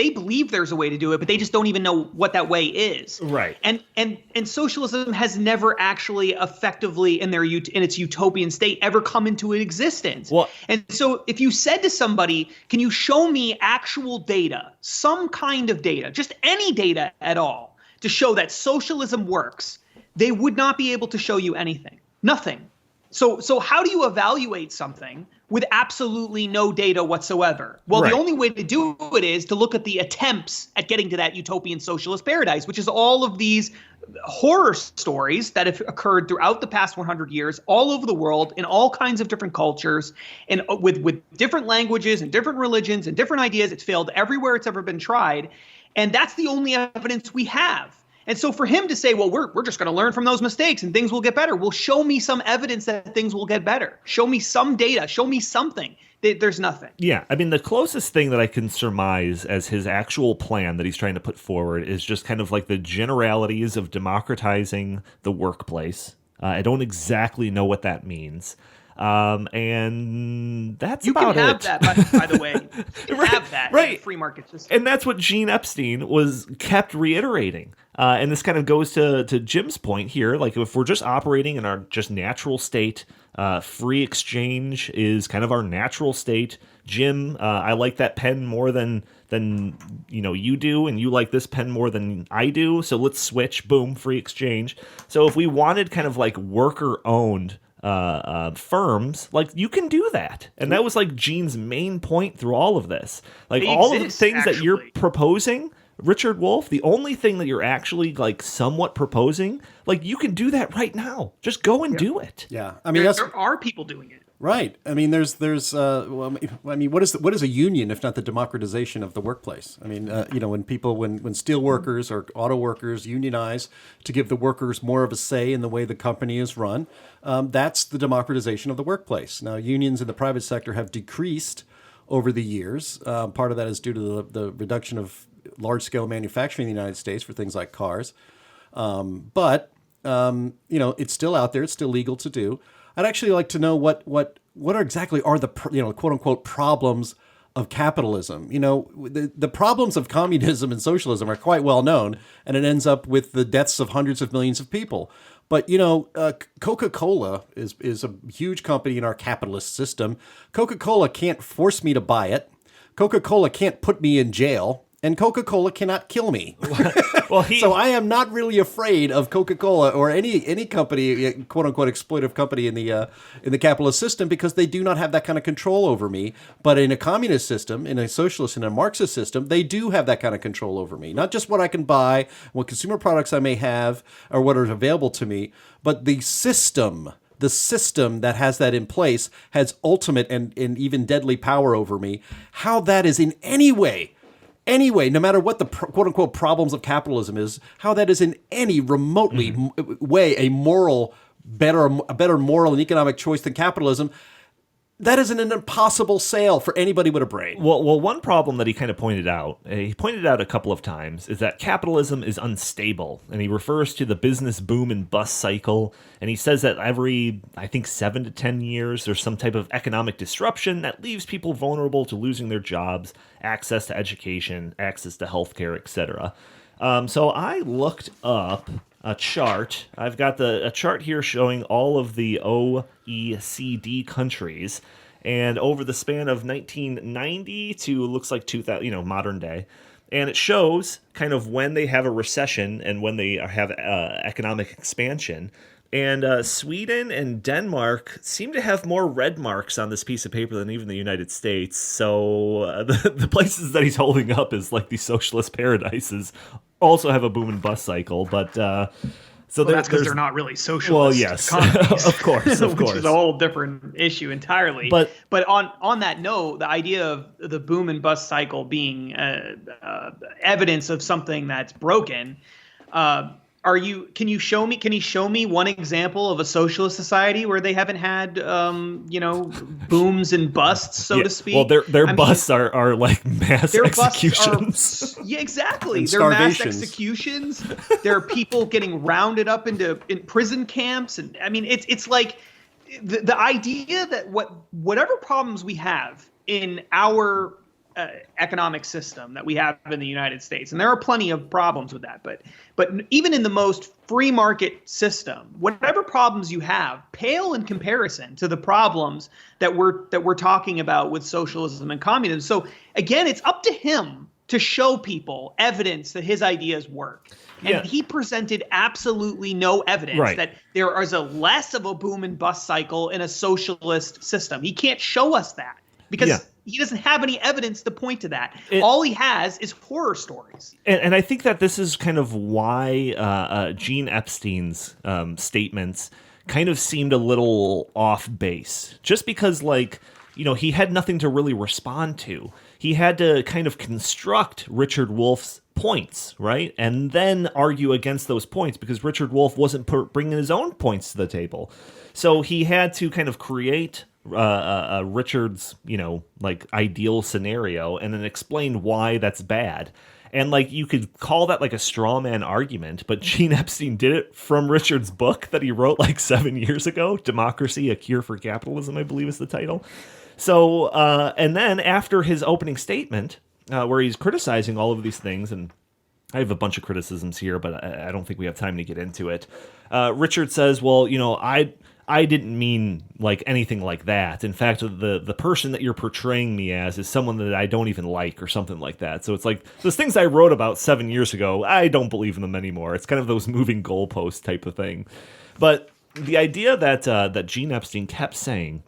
believe there's a way to do it, but they just don't even know what that way is. Right. And socialism has never actually effectively in its utopian state ever come into existence. Well, and so if you said to somebody, can you show me actual data, some kind of data, just any data at all, to show that socialism works, they would not be able to show you anything. Nothing. So how do you evaluate something with absolutely no data whatsoever? Well, right. The only way to do it is to look at the attempts at getting to that utopian socialist paradise, which is all of these horror stories that have occurred throughout the past 100 years all over the world in all kinds of different cultures and with different languages and different religions and different ideas. It's failed everywhere it's ever been tried. And that's the only evidence we have. And so for him to say, well, we're just going to learn from those mistakes and things will get better. Well, show me some evidence that things will get better. Show me some data. Show me something. There's nothing. Yeah. I mean, the closest thing that I can surmise as his actual plan that he's trying to put forward is just kind of like the generalities of democratizing the workplace. I don't exactly know what that means. And that's about it. You can have that, by the way. You can have that in the free market system. And that's what Gene Epstein kept reiterating. And this kind of goes to Jim's point here. Like, if we're just operating in our just natural state, free exchange is kind of our natural state. Jim, I like that pen more than you do, and you like this pen more than I do. So let's switch. Boom, free exchange. So if we wanted kind of like worker-owned firms, like, you can do that. And that was like Gene's main point through all of this. Like, all of the things that you're proposing Richard Wolff, the only thing that you're actually like somewhat proposing, like you can do that right now. Just go and do it. Yeah, I mean, There are people doing it. right. I mean, well, I mean, what is a union if not the democratization of the workplace? I mean, when steel workers or auto workers unionize to give the workers more of a say in the way the company is run, that's the democratization of the workplace. Now, unions in the private sector have decreased over the years. Part of that is due to the reduction of large-scale manufacturing in the United States for things like cars. But it's still out there. It's still legal to do. I'd actually like to know what exactly are the quote unquote problems of capitalism. The problems of communism and socialism are quite well known, and it ends up with the deaths of hundreds of millions of people. But Coca-Cola is a huge company in our capitalist system. Coca-Cola can't force me to buy it. Coca-Cola can't put me in jail. And Coca-Cola cannot kill me. So I am not really afraid of Coca-Cola or any company, quote unquote, exploitive company in the capitalist system, because they do not have that kind of control over me. But in a communist system, in a socialist and a Marxist system, they do have that kind of control over me. Not just what I can buy, what consumer products I may have, or what are available to me, but the system. The system that has that in place has ultimate and even deadly power over me. How that is in any way, no matter what the quote-unquote problems of capitalism is, how that is in any remotely way a better moral and economic choice than capitalism, that is an impossible sale for anybody with a brain. Well, one problem that he kind of pointed out a couple of times, is that capitalism is unstable. And he refers to the business boom and bust cycle. And he says that every, I think, 7 to 10 years, there's some type of economic disruption that leaves people vulnerable to losing their jobs, access to education, access to healthcare, etc. So I looked up a chart. I've got a chart here showing all of the OECD countries, and over the span of 1990 to looks like 2000, modern day, and it shows kind of when they have a recession and when they have economic expansion. And Sweden and Denmark seem to have more red marks on this piece of paper than even the United States. So the places that he's holding up as like these socialist paradises also have a boom and bust cycle. But so that's because they're not really socialist. Well, yes, of course, which is a whole different issue entirely. But on that note, the idea of the boom and bust cycle being evidence of something that's broken. Can you show me one example of a socialist society where they haven't had booms and busts, so to speak? Well, their busts are like mass executions. Exactly. They're mass executions. There are people getting rounded up in prison camps, and I mean it's like the idea that whatever problems we have in our economic system that we have in the United States, and there are plenty of problems with that, but even in the most free market system, whatever problems you have pale in comparison to the problems that we're talking about with socialism and communism. So again, it's up to him to show people evidence that his ideas work. And he presented absolutely no evidence that there is less of a boom and bust cycle in a socialist system. He can't show us that because he doesn't have any evidence to point to that. All he has is horror stories. And I think that this is kind of why Gene Epstein's statements kind of seemed a little off base. Just because, he had nothing to really respond to. He had to kind of construct Richard Wolff's points, right? And then argue against those points because Richard Wolff wasn't bringing his own points to the table. So he had to kind of create Richard's, ideal scenario and then explain why that's bad. And you could call that a straw man argument, but Gene Epstein did it from Richard's book that he wrote 7 years ago, Democracy, A Cure for Capitalism, I believe is the title. So, and then after his opening statement, where he's criticizing all of these things, and I have a bunch of criticisms here, but I don't think we have time to get into it. Richard says, well, I didn't mean anything like that. In fact, the person that you're portraying me as is someone that I don't even like or something like that. So it's those things I wrote about 7 years ago, I don't believe in them anymore. It's kind of those moving goalpost type of thing. But the idea that Gene Epstein kept saying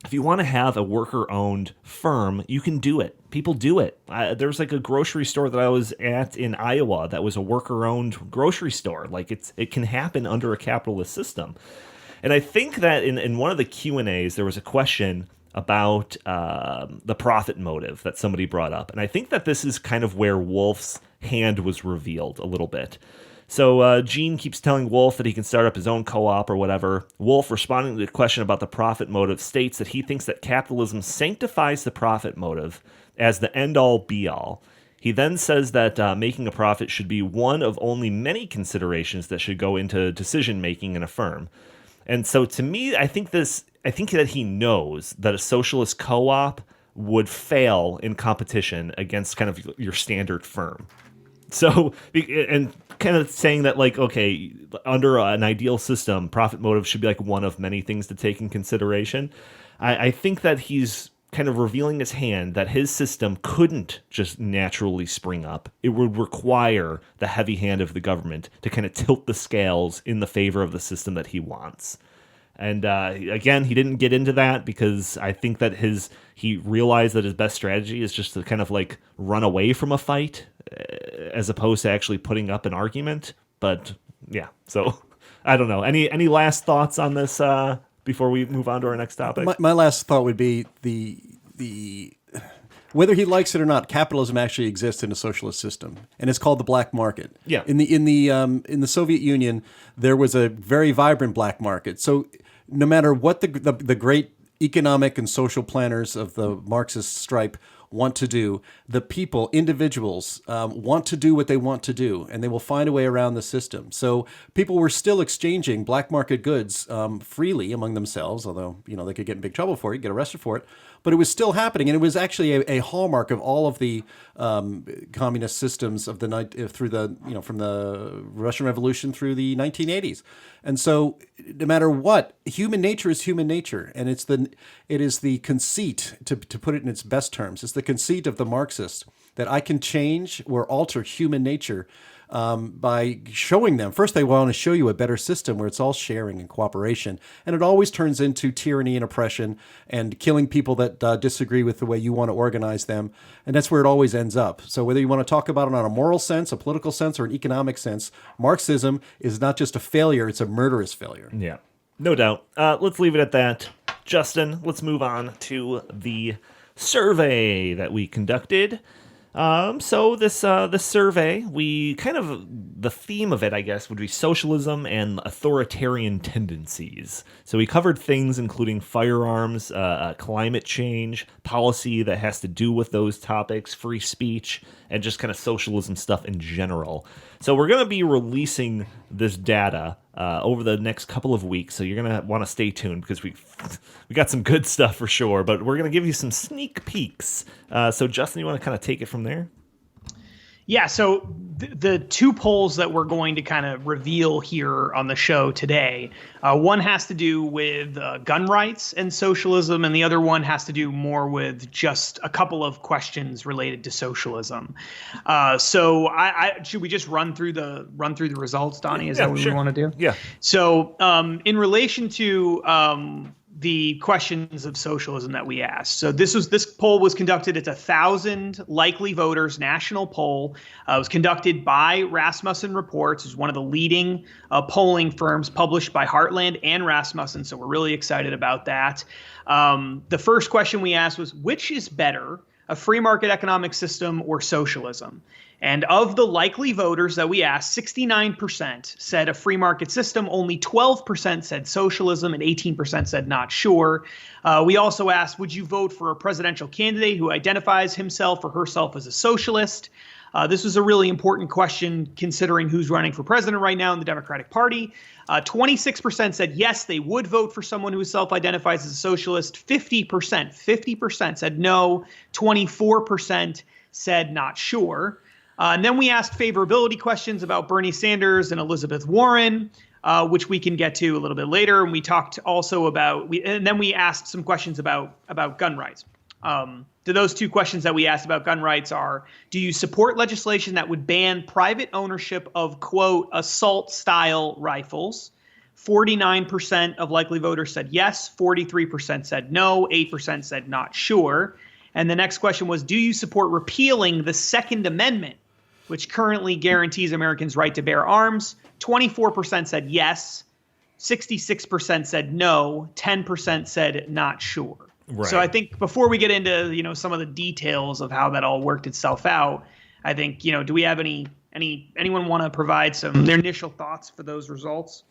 if you want to have a worker-owned firm, you can do it. People do it. There's like a grocery store that I was at in Iowa that was a worker-owned grocery store. Like it can happen under a capitalist system. And I think that in one of the Q&As, there was a question about the profit motive that somebody brought up. And I think that this is kind of where Wolff's hand was revealed a little bit. So Gene keeps telling Wolff that he can start up his own co-op or whatever. Wolff, responding to the question about the profit motive, states that he thinks that capitalism sanctifies the profit motive as the end-all, be-all. He then says that making a profit should be one of only many considerations that should go into decision-making in a firm. And so to me, I think that he knows that a socialist co-op would fail in competition against kind of your standard firm. So, and kind of saying that, like, okay, under an ideal system, profit motive should be like one of many things to take in consideration. I think that he's kind of revealing his hand that his system couldn't just naturally spring up. It would require the heavy hand of the government to kind of tilt the scales in the favor of the system that he wants. And again, he didn't get into that because I think that he realized that his best strategy is just to kind of like run away from a fight as opposed to actually putting up an argument. But yeah, so I don't know. Any last thoughts on this before we move on to our next topic? My last thought would be the whether he likes it or not, capitalism actually exists in a socialist system, and it's called the black market. Yeah. In the Soviet Union, there was a very vibrant black market. So no matter what the great economic and social planners of the Marxist stripe want to do, the people, individuals, want to do what they want to do, and they will find a way around the system. So people were still exchanging black market goods freely among themselves, although they could get in big trouble for it, get arrested for it. But it was still happening, and it was actually a hallmark of all of the communist systems of the night through the from the Russian Revolution through the 1980s. And so, no matter what, human nature is human nature, and it is the conceit, to put it in its best terms, it's the conceit of the Marxists that I can change or alter human nature by showing them. First, they want to show you a better system where it's all sharing and cooperation. And it always turns into tyranny and oppression and killing people that disagree with the way you want to organize them. And that's where it always ends up. So whether you want to talk about it on a moral sense, a political sense, or an economic sense, Marxism is not just a failure, it's a murderous failure. Yeah, no doubt. Let's leave it at that. Justin, let's move on to the survey that we conducted. So this survey, the theme of it, I guess, would be socialism and authoritarian tendencies. So we covered things including firearms, climate change, policy that has to do with those topics, free speech, and just kind of socialism stuff in general. So we're going to be releasing this data over the next couple of weeks, so you're going to want to stay tuned because we got some good stuff for sure, but we're going to give you some sneak peeks. So Justin, you want to kind of take it from there? Yeah, so the two polls that we're going to kind of reveal here on the show today, one has to do with gun rights and socialism, and the other one has to do more with just a couple of questions related to socialism. So I should we just run through the results, Donnie? Is that what we want to do? Yeah. So in relation to the questions of socialism that we asked. So this poll was conducted. It's 1,000 likely voters national poll. It was conducted by Rasmussen Reports, who's one of the leading polling firms published by Heartland and Rasmussen. So we're really excited about that. The first question we asked was, which is better, a free market economic system or socialism? And of the likely voters that we asked, 69% said a free market system, only 12% said socialism, and 18% said not sure. We also asked, would you vote for a presidential candidate who identifies himself or herself as a socialist? This was a really important question considering who's running for president right now in the Democratic Party. 26% said yes, they would vote for someone who self-identifies as a socialist. 50% said no. 24% said not sure. And then we asked favorability questions about Bernie Sanders and Elizabeth Warren, which we can get to a little bit later. And we talked also and then we asked some questions about gun rights. Those two questions that we asked about gun rights are, do you support legislation that would ban private ownership of, quote, assault-style rifles? 49% of likely voters said yes, 43% said no, 8% said not sure. And the next question was, do you support repealing the Second Amendment, which currently guarantees Americans' right to bear arms? 24% said yes, 66% said no, 10% said not sure. Right. So I think before we get into, some of the details of how that all worked itself out, I think, do we have anyone want to provide their initial thoughts for those results?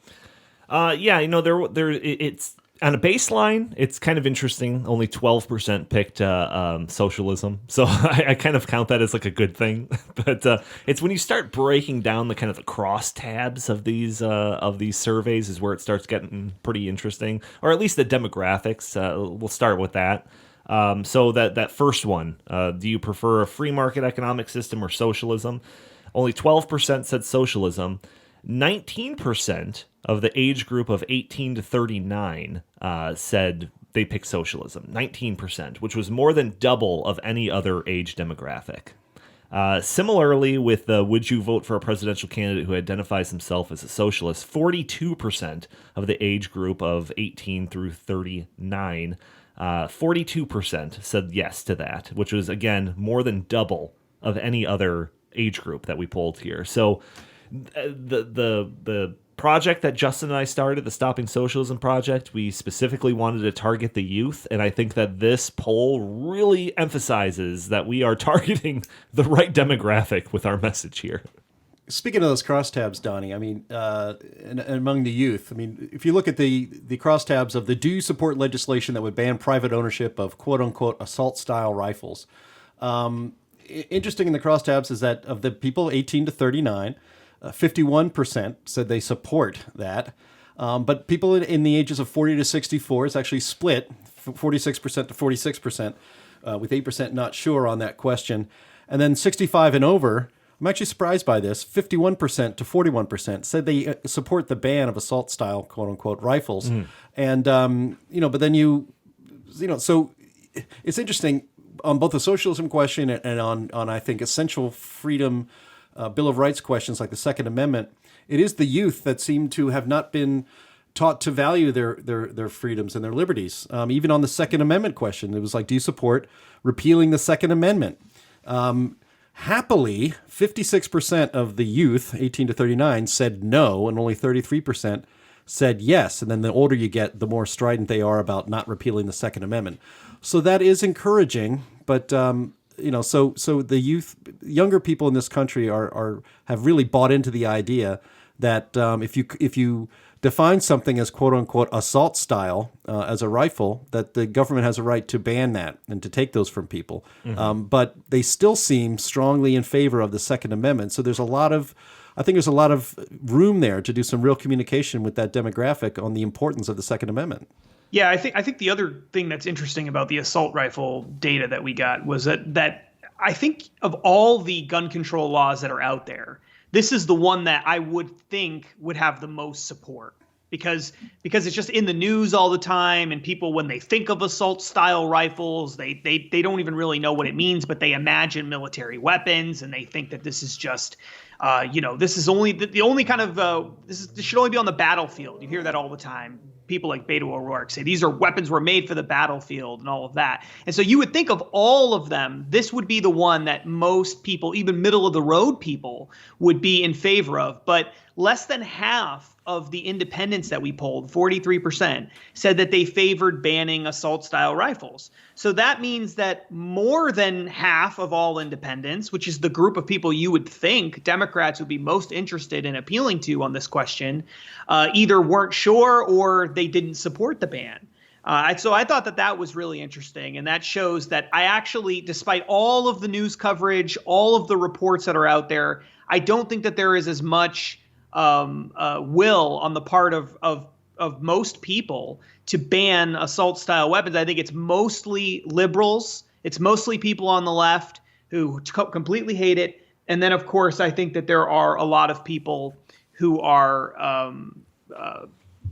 It's on a baseline, it's kind of interesting. Only 12% picked socialism, so I kind of count that as like a good thing. But it's when you start breaking down the kind of the crosstabs of these surveys is where it starts getting pretty interesting, or at least the demographics. We'll start with that. So that first one, do you prefer a free market economic system or socialism? Only 12% said socialism. 19% of the age group of 18 to 39 said they picked socialism. 19%, which was more than double of any other age demographic. Similarly, with the would you vote for a presidential candidate who identifies himself as a socialist, 42% of the age group of 18 through 39, 42% said yes to that, which was, again, more than double of any other age group that we polled here. So the project that Justin and I started, the Stopping Socialism Project, we specifically wanted to target the youth, and I think that this poll really emphasizes that we are targeting the right demographic with our message here. Speaking of those crosstabs, Donnie, I mean, and among the youth, I mean, if you look at the crosstabs of do you support legislation that would ban private ownership of quote-unquote assault-style rifles? Interesting in the crosstabs is that of the people 18 to 39, 51% said they support that. But people in the ages of 40 to 64 is actually split, 46% to 46%, with 8% not sure on that question. And then 65 and over, I'm actually surprised by this, 51% to 41% said they support the ban of assault-style, quote-unquote, rifles. And, but then so it's interesting on both the socialism question and on I think, essential freedom Bill of Rights questions like the Second Amendment, it is the youth that seem to have not been taught to value their freedoms and their liberties. Even on the Second Amendment question, it was like, do you support repealing the Second Amendment? Happily, 56% of the youth, 18 to 39, said no, and only 33% said yes. And then the older you get, the more strident they are about not repealing the Second Amendment. So that is encouraging, but so the younger people in this country have really bought into the idea that if you define something as quote unquote assault style as a rifle, that the government has a right to ban that and to take those from people. But they still seem strongly in favor of the Second Amendment. So I think there's a lot of room there to do some real communication with that demographic on the importance of the Second Amendment. Yeah, I think the other thing that's interesting about the assault rifle data that we got was that I think of all the gun control laws that are out there, this is the one that I would think would have the most support because it's just in the news all the time, and people, when they think of assault style rifles, they don't even really know what it means, but they imagine military weapons, and they think that this is just this is only the only kind of this should only be on the battlefield. You hear that all the time. People like Beto O'Rourke say these are weapons were made for the battlefield and all of that. And so you would think of all of them, this would be the one that most people, even middle of the road people, would be in favor of. But less than half of the independents that we polled, 43%, said that they favored banning assault-style rifles. So that means that more than half of all independents, which is the group of people you would think Democrats would be most interested in appealing to on this question, either weren't sure or they didn't support the ban. So I thought that was really interesting. And that shows that I actually, despite all of the news coverage, all of the reports that are out there, I don't think that there is as much will on the part of most people to ban assault style weapons. I think it's mostly liberals. It's mostly people on the left who completely hate it. And then, of course, I think that there are a lot of people who are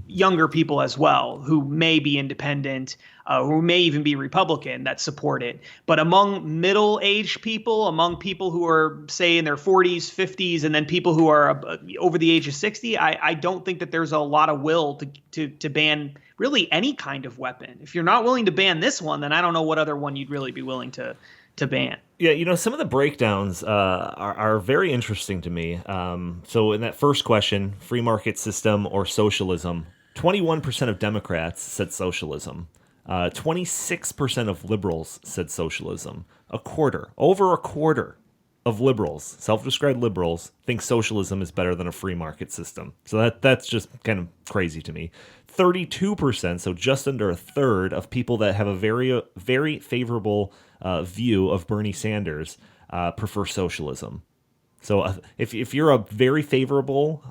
younger people as well who may be independent, who may even be Republican that support it. But among middle-aged people, among people who are, say, in their 40s, 50s, and then people who are over the age of 60, I don't think that there's a lot of will to ban really any kind of weapon. If you're not willing to ban this one, then I don't know what other one you'd really be willing to ban. Yeah, some of the breakdowns are very interesting to me. So in that first question, free market system or socialism, 21% of Democrats said socialism. 26% of liberals said socialism. Over a quarter of liberals, self-described liberals, think socialism is better than a free market system. So that's just kind of crazy to me. 32%, so just under a third of people that have a very, very favorable view of Bernie Sanders prefer socialism. So if you're a very favorable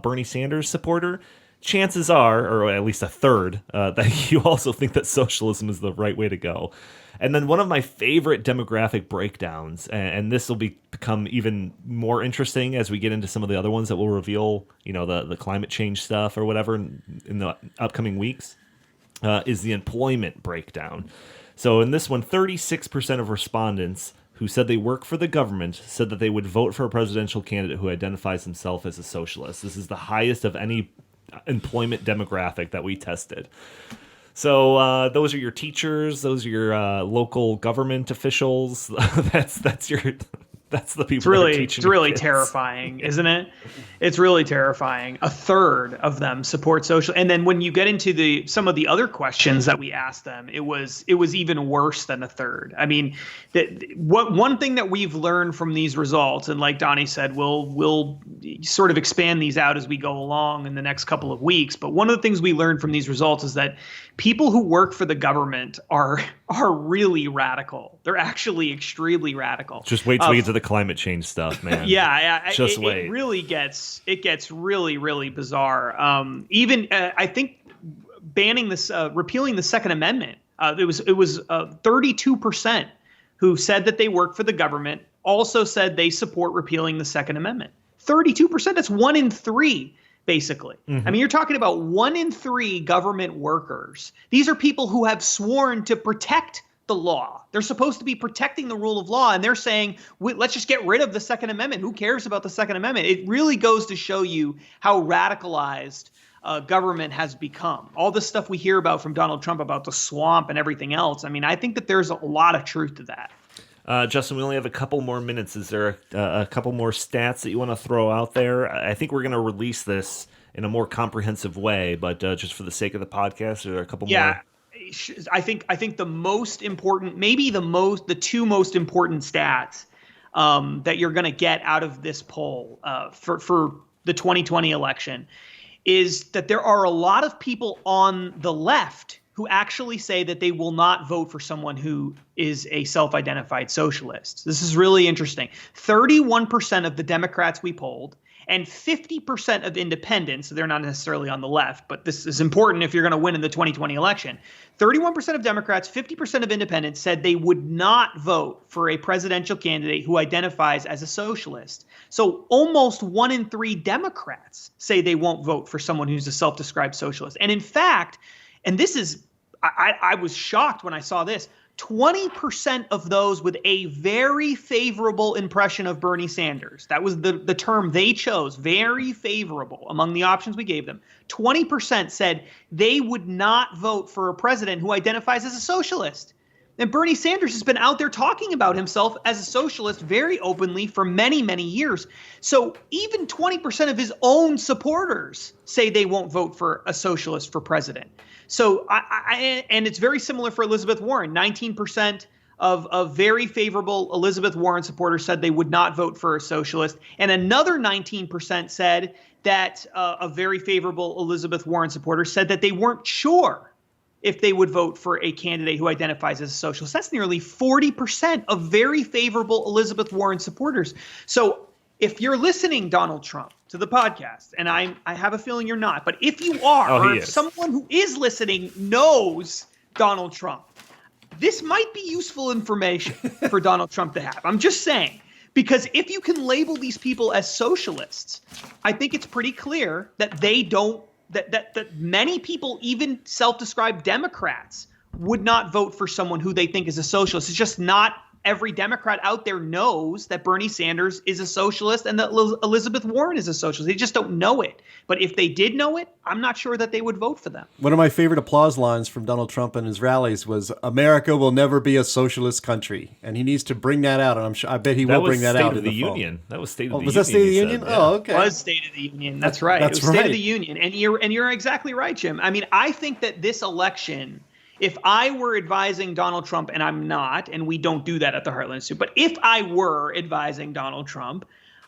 Bernie Sanders supporter, chances are, or at least a third, that you also think that socialism is the right way to go. And then one of my favorite demographic breakdowns, and this will become even more interesting as we get into some of the other ones that will reveal, the climate change stuff or whatever in the upcoming weeks, is the employment breakdown. So in this one, 36% of respondents who said they work for the government said that they would vote for a presidential candidate who identifies himself as a socialist. This is the highest of any employment demographic that we tested. So those are your teachers. Those are your local government officials. That's the people. It's really terrifying, isn't it? It's really terrifying. A third of them support social. And then when you get into some of the other questions that we asked them, it was even worse than a third. I mean, one thing that we've learned from these results, and like Donnie said, we'll sort of expand these out as we go along in the next couple of weeks. But one of the things we learned from these results is that people who work for the government are really radical. They're actually extremely radical. Just wait till we get to the climate change stuff, man. Yeah, just wait. It really gets really, really bizarre. I think banning this, repealing the Second Amendment. It was 32% who said that they work for the government also said they support repealing the Second Amendment. 32%. That's 1 in 3. Basically. Mm-hmm. I mean, you're talking about 1 in 3 government workers. These are people who have sworn to protect the law. They're supposed to be protecting the rule of law, and they're saying, let's just get rid of the Second Amendment. Who cares about the Second Amendment? It really goes to show you how radicalized government has become. All the stuff we hear about from Donald Trump about the swamp and everything else. I mean, I think that there's a lot of truth to that. Justin, we only have a couple more minutes. Is there a couple more stats that you want to throw out there? I think we're going to release this in a more comprehensive way, but just for the sake of the podcast, are there a couple more? Yeah, I think the most important, maybe the two most important stats that you're going to get out of this poll for the 2020 election is that there are a lot of people on the left who actually say that they will not vote for someone who is a self-identified socialist. This is really interesting. 31% of the Democrats we polled and 50% of independents, so they're not necessarily on the left, but this is important if you're going to win in the 2020 election. 31% of Democrats, 50% of independents said they would not vote for a presidential candidate who identifies as a socialist. So almost 1 in 3 Democrats say they won't vote for someone who's a self-described socialist. And in fact, and this is, I was shocked when I saw this, 20% of those with a very favorable impression of Bernie Sanders, that was the term they chose, very favorable among the options we gave them, 20% said they would not vote for a president who identifies as a socialist. And Bernie Sanders has been out there talking about himself as a socialist very openly for many, many years. So even 20% of his own supporters say they won't vote for a socialist for president. So and it's very similar for Elizabeth Warren. 19% of very favorable Elizabeth Warren supporters said they would not vote for a socialist. And another 19% said that a very favorable Elizabeth Warren supporter said that they weren't sure if they would vote for a candidate who identifies as a socialist. That's nearly 40% of very favorable Elizabeth Warren supporters. So if you're listening, Donald Trump, to the podcast, and I have a feeling you're not, but if you are, or if someone who is listening knows Donald Trump, this might be useful information for Donald Trump to have. I'm just saying, because if you can label these people as socialists, I think it's pretty clear that they don't that many people, even self-described Democrats, would not vote for someone who they think is a socialist. It's just not every Democrat out there knows that Bernie Sanders is a socialist and that Elizabeth Warren is a socialist. They just don't know it. But if they did know it, I'm not sure that they would vote for them. One of my favorite applause lines from Donald Trump in his rallies was, "America will never be a socialist country," and he needs to bring that out. And I bet he will bring that out. That was State of the Union. That was State of the Union. Was that State of the Union? Yeah. Oh, okay. It was State of the Union. That's right. That's it was State right. of the Union. And you're exactly right, Jim. I mean, I think that this election, if I were advising Donald Trump, and I'm not, and we don't do that at the Heartland Institute, but if I were advising Donald Trump,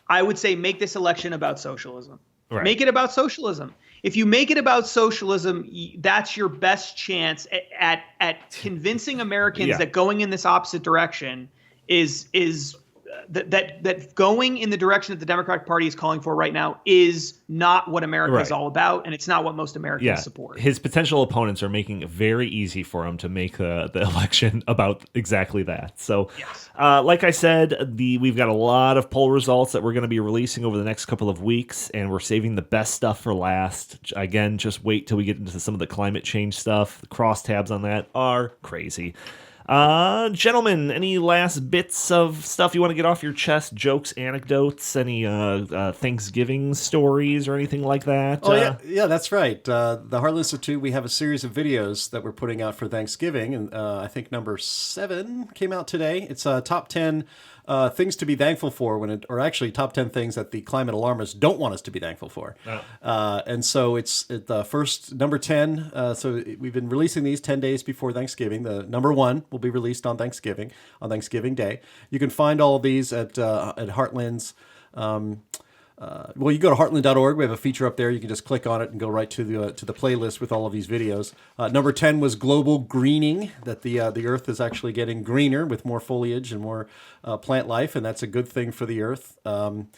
I would say make this election about socialism. Right. Make it about socialism. If you make it about socialism, that's your best chance at convincing Americans that going in this opposite direction is that going in the direction that the Democratic Party is calling for right now is not what America is all about, and it's not what most Americans support. His potential opponents are making it very easy for him to make the election about exactly that. So, like I said, we've got a lot of poll results that we're going to be releasing over the next couple of weeks, and we're saving the best stuff for last. Again, just wait till we get into some of the climate change stuff. The crosstabs on that are crazy. Gentlemen, any last bits of stuff you want to get off your chest? Jokes, anecdotes, any Thanksgiving stories or anything like that? Oh, yeah, that's right. The Heartland Institute, we have a series of videos that we're putting out for Thanksgiving, and I think number 7 came out today. It's top 10 things to be thankful for or actually top 10 things that the climate alarmists don't want us to be thankful for. And so it's the first number 10. So we've been releasing these 10 days before Thanksgiving. The number 1 will be released on Thanksgiving Day. You can find all of these at Heartland's. Well, you go to heartland.org. We have a feature up there. You can just click on it and go right to the playlist with all of these videos. Number 10 was global greening, that the Earth is actually getting greener with more foliage and more plant life, and that's a good thing for the Earth. One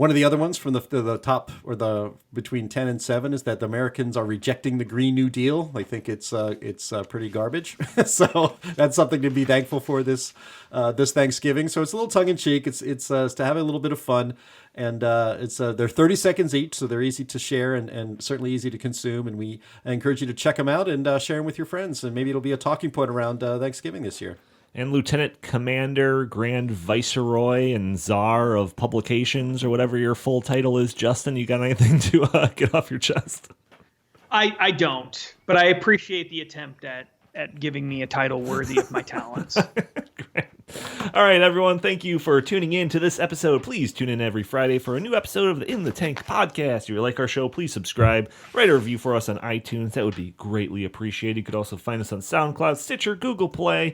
of the other ones from the top, or the between 10 and 7, is that the Americans are rejecting the Green New Deal. They think it's pretty garbage. So that's something to be thankful for this Thanksgiving. So it's a little tongue in cheek. It's to have a little bit of fun, and they're 30 seconds each, so they're easy to share and certainly easy to consume. And I encourage you to check them out and share them with your friends, and maybe it'll be a talking point around Thanksgiving this year. And Lieutenant Commander, Grand Viceroy, and Czar of Publications, or whatever your full title is, Justin, you got anything to get off your chest? I don't, but I appreciate the attempt at giving me a title worthy of my talents. Great. All right, everyone, thank you for tuning in to this episode. Please tune in every Friday for a new episode of the In the Tank podcast. If you like our show, please subscribe, write a review for us on iTunes. That would be greatly appreciated. You could also find us on SoundCloud, Stitcher, Google Play,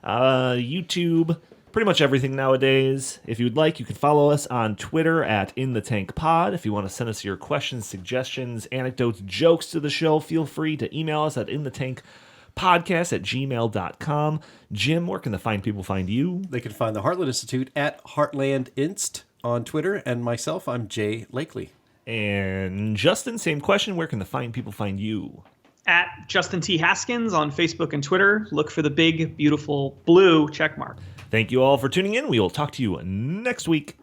YouTube, pretty much everything nowadays. If you'd like, you can follow us on Twitter at InTheTankPod. If you want to send us your questions, suggestions, anecdotes, jokes to the show, feel free to email us at inthetankpodcast@gmail.com. Jim, where can the fine people find you? They can find the Heartland Institute at HeartlandInst on Twitter, and myself, I'm Jay Lakely. And Justin, same question. Where can the fine people find you? At Justin T. Haskins on Facebook and Twitter. Look for the big, beautiful blue check mark. Thank you all for tuning in. We will talk to you next week.